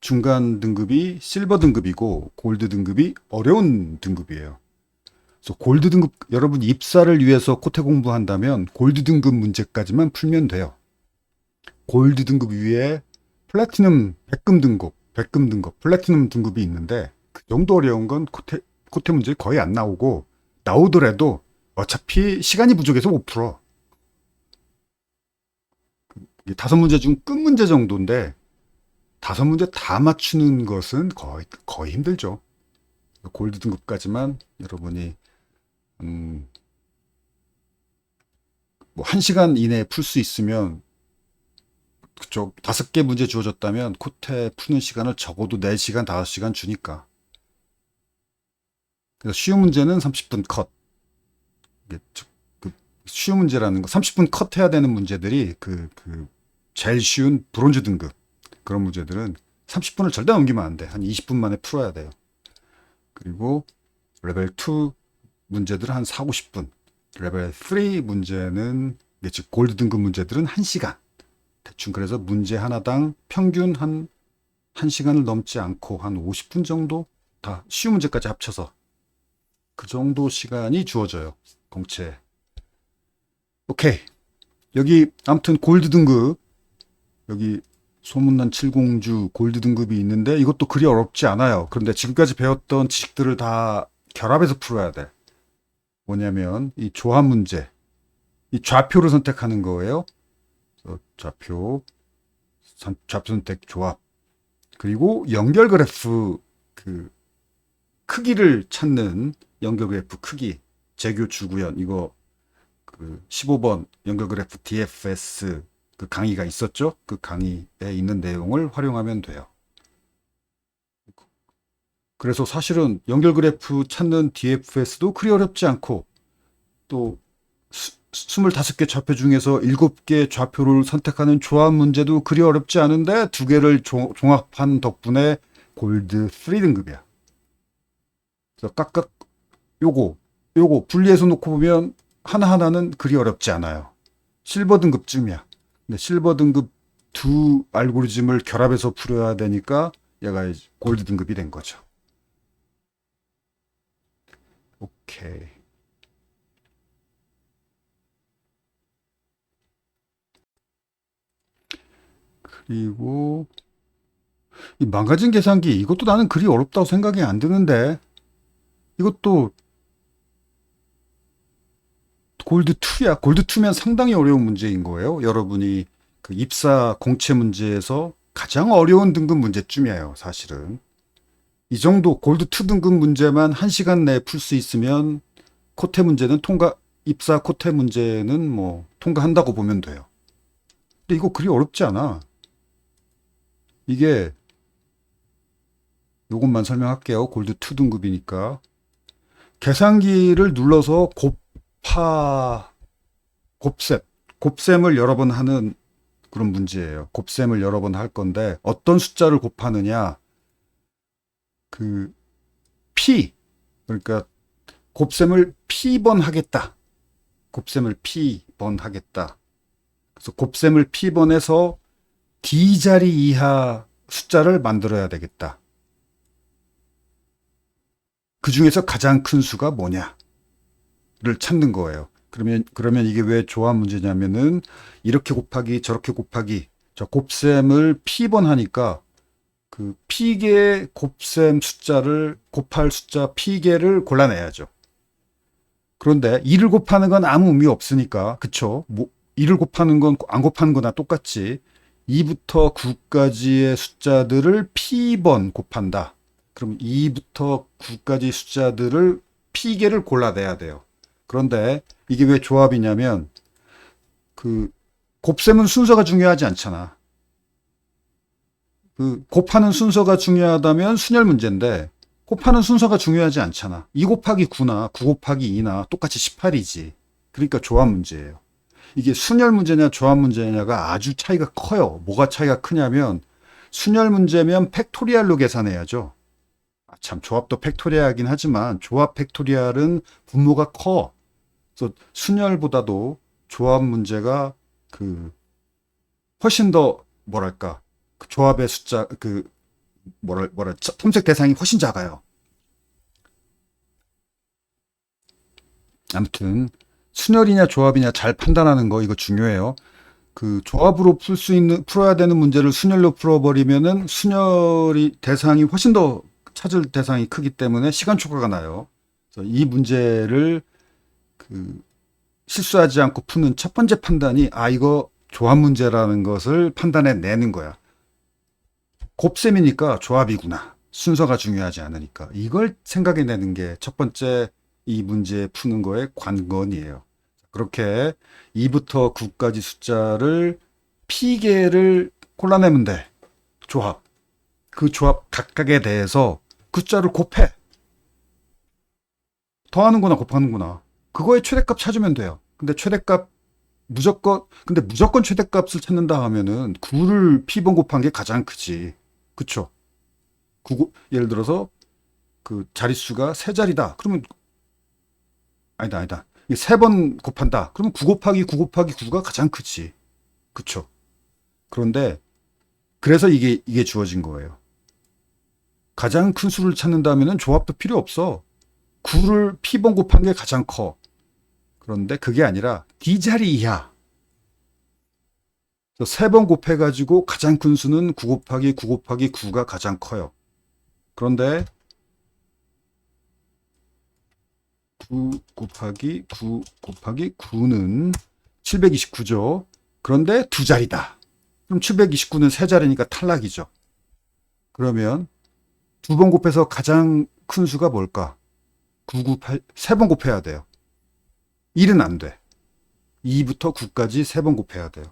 중간 등급이 실버 등급이고, 골드 등급이 어려운 등급이에요. 그래서 골드 등급, 여러분 입사를 위해서 코테 공부한다면 골드 등급 문제까지만 풀면 돼요. 골드 등급 위에 플래티넘 100금 등급, 플래티넘 등급이 있는데, 그 정도 어려운 건 코테 문제 거의 안 나오고, 나오더라도 어차피 시간이 부족해서 못 풀어. 5문제 중 끝 문제 정도인데 5문제 다 맞추는 것은 거의 힘들죠. 골드 등급까지만 여러분이 1시간 이내에 풀 수 있으면, 그쪽 5개 문제 주어졌다면 코테 푸는 시간을 적어도 4시간, 5시간 주니까. 그래서 쉬운 문제는 30분 컷. 쉬운 문제라는 거, 30분 컷 해야 되는 문제들이 제일 쉬운 브론즈 등급 그런 문제들은 30분을 절대 넘기면 안 돼. 한 20분 만에 풀어야 돼요. 그리고 레벨 2 문제들은 한 4, 50분. 레벨 3 문제는 즉 골드 등급 문제들은 1시간. 대충 그래서 문제 하나당 평균 한 1시간을 넘지 않고 한 50분 정도 다 쉬운 문제까지 합쳐서 그 정도 시간이 주어져요. 공채. 오케이. 여기 아무튼 골드 등급 여기 소문난 칠공주 골드 등급이 있는데 이것도 그리 어렵지 않아요. 그런데 지금까지 배웠던 지식들을 다 결합해서 풀어야 돼. 뭐냐면 이 조합 문제, 이 좌표를 선택하는 거예요. 좌표 선택 조합. 그리고 연결 그래프 그 크기를 찾는 연결 그래프 크기, 재교 주구현 이거 그 15번 연결 그래프 DFS 그 강의가 있었죠. 그 강의에 있는 내용을 활용하면 돼요. 그래서 사실은 연결 그래프 찾는 DFS도 그리 어렵지 않고 또 25개 좌표 중에서 7개 좌표를 선택하는 조합 문제도 그리 어렵지 않은데 두 개를 종합한 덕분에 골드 3 등급이야. 그래서 각각 요거 분리해서 놓고 보면 하나하나는 그리 어렵지 않아요. 실버 등급쯤이야. 근데 실버 등급 두 알고리즘을 결합해서 풀어야 되니까 얘가 골드 등급이 된 거죠. 오케이. 그리고 이 망가진 계산기 이것도 나는 그리 어렵다고 생각이 안 드는데 이것도 골드 2야. 골드 2면 상당히 어려운 문제인 거예요. 여러분이 그 입사 공채 문제에서 가장 어려운 등급 문제쯤이에요. 사실은. 이 정도 골드 2 등급 문제만 1시간 내에 풀 수 있으면 코테 문제는 입사 코테 문제는 뭐 통과한다고 보면 돼요. 근데 이거 그리 어렵지 않아. 이게 요것만 설명할게요. 골드 2 등급이니까. 계산기를 눌러서 곱셈을 여러 번 하는 그런 문제예요. 곱셈을 여러 번 할 건데 어떤 숫자를 곱하느냐 그 P 그러니까 곱셈을 P번 하겠다. 곱셈을 P번 하겠다. 그래서 곱셈을 P번해서 D자리 이하 숫자를 만들어야 되겠다. 그 중에서 가장 큰 수가 뭐냐를 찾는 거예요. 그러면 이게 왜 조합 문제냐면은 이렇게 곱하기 저렇게 곱하기 저 곱셈을 P번 하니까 그 P개 곱셈 숫자를 곱할 숫자 P개를 골라내야죠. 그런데 2를 곱하는 건 아무 의미 없으니까 그쵸? 뭐 2를 곱하는 건 안 곱하는 거나 똑같지. 2부터 9까지의 숫자들을 P번 곱한다. 그럼 2부터 9까지 숫자들을 P개를 골라내야 돼요. 그런데 이게 왜 조합이냐면 그 곱셈은 순서가 중요하지 않잖아. 그 곱하는 순서가 중요하다면 순열 문제인데 곱하는 순서가 중요하지 않잖아. 2 곱하기 9나 9 곱하기 2나 똑같이 18이지. 그러니까 조합 문제예요. 이게 순열 문제냐 조합 문제냐가 아주 차이가 커요. 뭐가 차이가 크냐면 순열 문제면 팩토리얼로 계산해야죠. 참 조합도 팩토리얼이긴 하지만 조합 팩토리얼은 분모가 커. 그래서 순열보다도 조합 문제가 그 훨씬 더 뭐랄까 그 조합의 숫자 그 탐색 대상이 훨씬 작아요. 아무튼 순열이냐 조합이냐 잘 판단하는 거 이거 중요해요. 그 조합으로 풀어야 되는 문제를 순열로 풀어버리면은 순열이 대상이 훨씬 더 찾을 대상이 크기 때문에 시간 초과가 나요. 그래서 이 문제를 그 실수하지 않고 푸는 첫 번째 판단이 이거 조합 문제라는 것을 판단해 내는 거야. 곱셈이니까 조합이구나. 순서가 중요하지 않으니까. 이걸 생각해 내는 게 첫 번째 이 문제 푸는 거의 관건이에요. 그렇게 2부터 9까지 숫자를 P개를 골라내면 돼. 조합. 그 조합 각각에 대해서 그 숫자를 곱해. 더하는구나 곱하는구나. 그거의 최대값 찾으면 돼요. 근데 최대값 근데 무조건 최대값을 찾는다 하면은 9를 P번 곱한 게 가장 크지. 그쵸? 예를 들어서 그 자릿수가 세 자리다. 그러면, 아니다. 이게 3번 곱한다. 그러면 9 곱하기 9 곱하기 9가 가장 크지. 그쵸? 그런데, 그래서 이게 주어진 거예요. 가장 큰 수를 찾는다면은 조합도 필요 없어. 9를 P번 곱한 게 가장 커. 그런데 그게 아니라 D자리 이하. 3번 곱해가지고 가장 큰 수는 9 곱하기 9 곱하기 9가 가장 커요. 그런데 9 곱하기 9 곱하기 9는 729죠. 그런데 두 자리다. 그럼 729는 세 자리니까 탈락이죠. 그러면 2번 곱해서 가장 큰 수가 뭘까? 9, 9, 8, 3번 곱해야 돼요. 1은 안 돼. 2부터 9까지 3번 곱해야 돼요.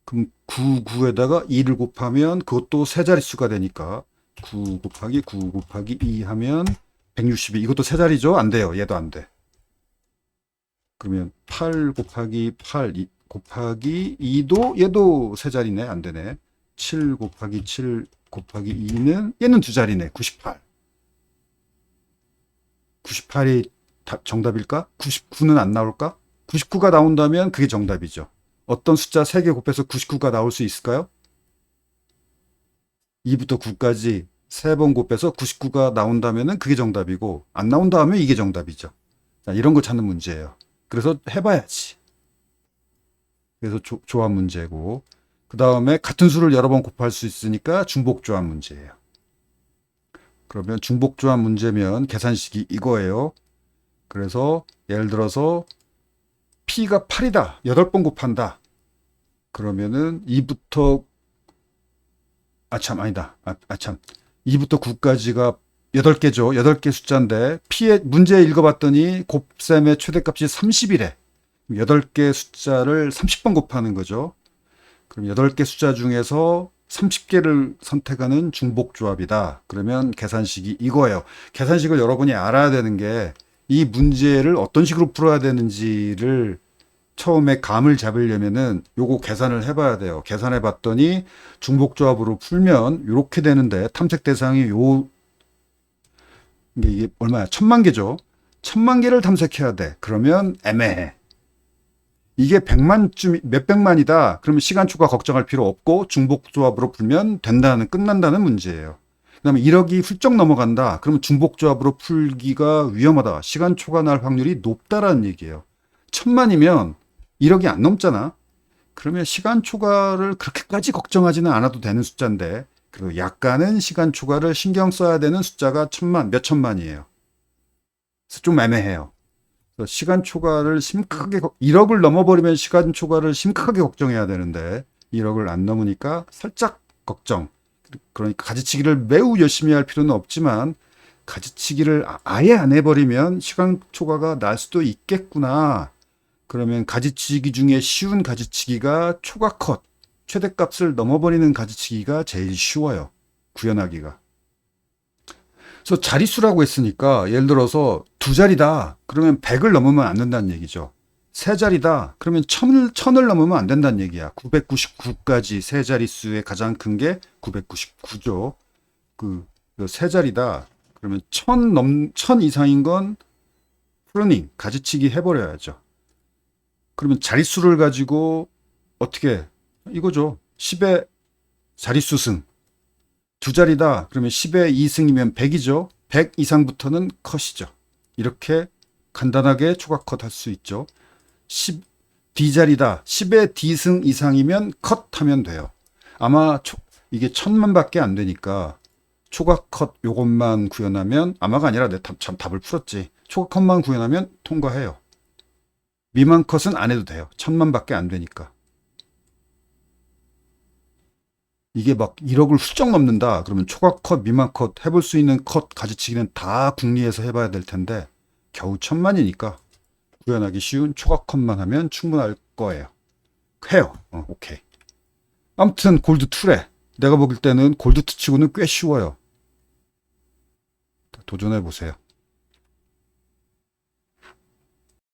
그럼 9, 9에다가 2를 곱하면 그것도 세 자릿수가 되니까 9 곱하기 9 곱하기 2 하면 162. 이것도 세 자리죠? 안 돼요. 얘도 안 돼. 그러면 8 곱하기 8 곱하기 2도 얘도 세 자리네. 안 되네. 7 곱하기 7 곱하기 2는 얘는 두 자리네. 98. 98이 정답일까? 99는 안 나올까? 99가 나온다면 그게 정답이죠. 어떤 숫자 3개 곱해서 99가 나올 수 있을까요? 2부터 9까지 3번 곱해서 99가 나온다면 그게 정답이고, 안 나온다 하면 이게 정답이죠. 자, 이런 걸 찾는 문제예요. 그래서 해봐야지. 그래서 조합 문제고, 그 다음에 같은 수를 여러 번 곱할 수 있으니까 중복조합 문제예요. 그러면 중복조합 문제면 계산식이 이거예요. 그래서 예를 들어서 P가 8이다. 8번 곱한다. 그러면은 2부터 아니다. 2부터 9까지가 8개죠. 8개 숫자인데 P의 문제 읽어봤더니 곱셈의 최대값이 30이래. 8개 숫자를 30번 곱하는 거죠. 그럼 8개 숫자 중에서 30개를 선택하는 중복조합이다. 그러면 계산식이 이거예요. 계산식을 여러분이 알아야 되는 게 이 문제를 어떤 식으로 풀어야 되는지를 처음에 감을 잡으려면은 요거 계산을 해봐야 돼요. 계산해 봤더니 중복조합으로 풀면 이렇게 되는데 탐색 대상이 이게 얼마야? 10,000개죠. 10,000개를 탐색해야 돼. 그러면 애매해. 이게 100만쯤 몇백만이다. 그러면 시간 초과 걱정할 필요 없고 중복조합으로 풀면 끝난다는 문제예요. 그다음에 1억이 훌쩍 넘어간다. 그러면 중복조합으로 풀기가 위험하다. 시간 초과 날 확률이 높다라는 얘기예요. 1,000만이면 1억이 안 넘잖아. 그러면 시간 초과를 그렇게까지 걱정하지는 않아도 되는 숫자인데, 그리고 약간은 시간 초과를 신경 써야 되는 숫자가 1,000만, 몇 천만이에요. 그래서 좀 애매해요. 시간 초과를 심각하게 1억을 넘어버리면 시간 초과를 심각하게 걱정해야 되는데 1억을 안 넘으니까 살짝 걱정. 그러니까 가지치기를 매우 열심히 할 필요는 없지만 가지치기를 아예 안 해버리면 시간 초과가 날 수도 있겠구나. 그러면 가지치기 중에 쉬운 가지치기가 초과컷, 최대값을 넘어버리는 가지치기가 제일 쉬워요. 구현하기가. 그래서 자릿수라고 했으니까 예를 들어서 두 자리다. 그러면 100을 넘으면 안 된다는 얘기죠. 세 자리다. 그러면 1000을 넘으면 안 된다는 얘기야. 999까지 세 자릿수의 가장 큰 게 999죠. 세 자리다. 그러면 1000 이상인 건 프루닝, 가지치기 해버려야죠. 그러면 자릿수를 가지고 어떻게, 이거죠. 10의 자릿수 승. 두 자리다. 그러면 10의 2승이면 100이죠. 100 이상부터는 컷이죠. 이렇게 간단하게 초과컷 할 수 있죠. D자리다. 10의 D승 이상이면 컷하면 돼요. 아마 이게 1000만밖에 안 되니까 초과컷 요것만 구현하면, 아마가 아니라 내 참 답을 풀었지. 초과컷만 구현하면 통과해요. 미만 컷은 안 해도 돼요. 1000만밖에 안 되니까. 이게 막 1억을 훌쩍 넘는다. 그러면 초과컷, 미만컷 해볼 수 있는 컷 가지치기는 다 궁리해서 해봐야 될 텐데 겨우 1000만이니까 구현하기 쉬운 초과컷만 하면 충분할 거예요. 해요. 오케이. 아무튼 골드2래. 내가 보길 때는 골드2 치고는 꽤 쉬워요. 도전해보세요.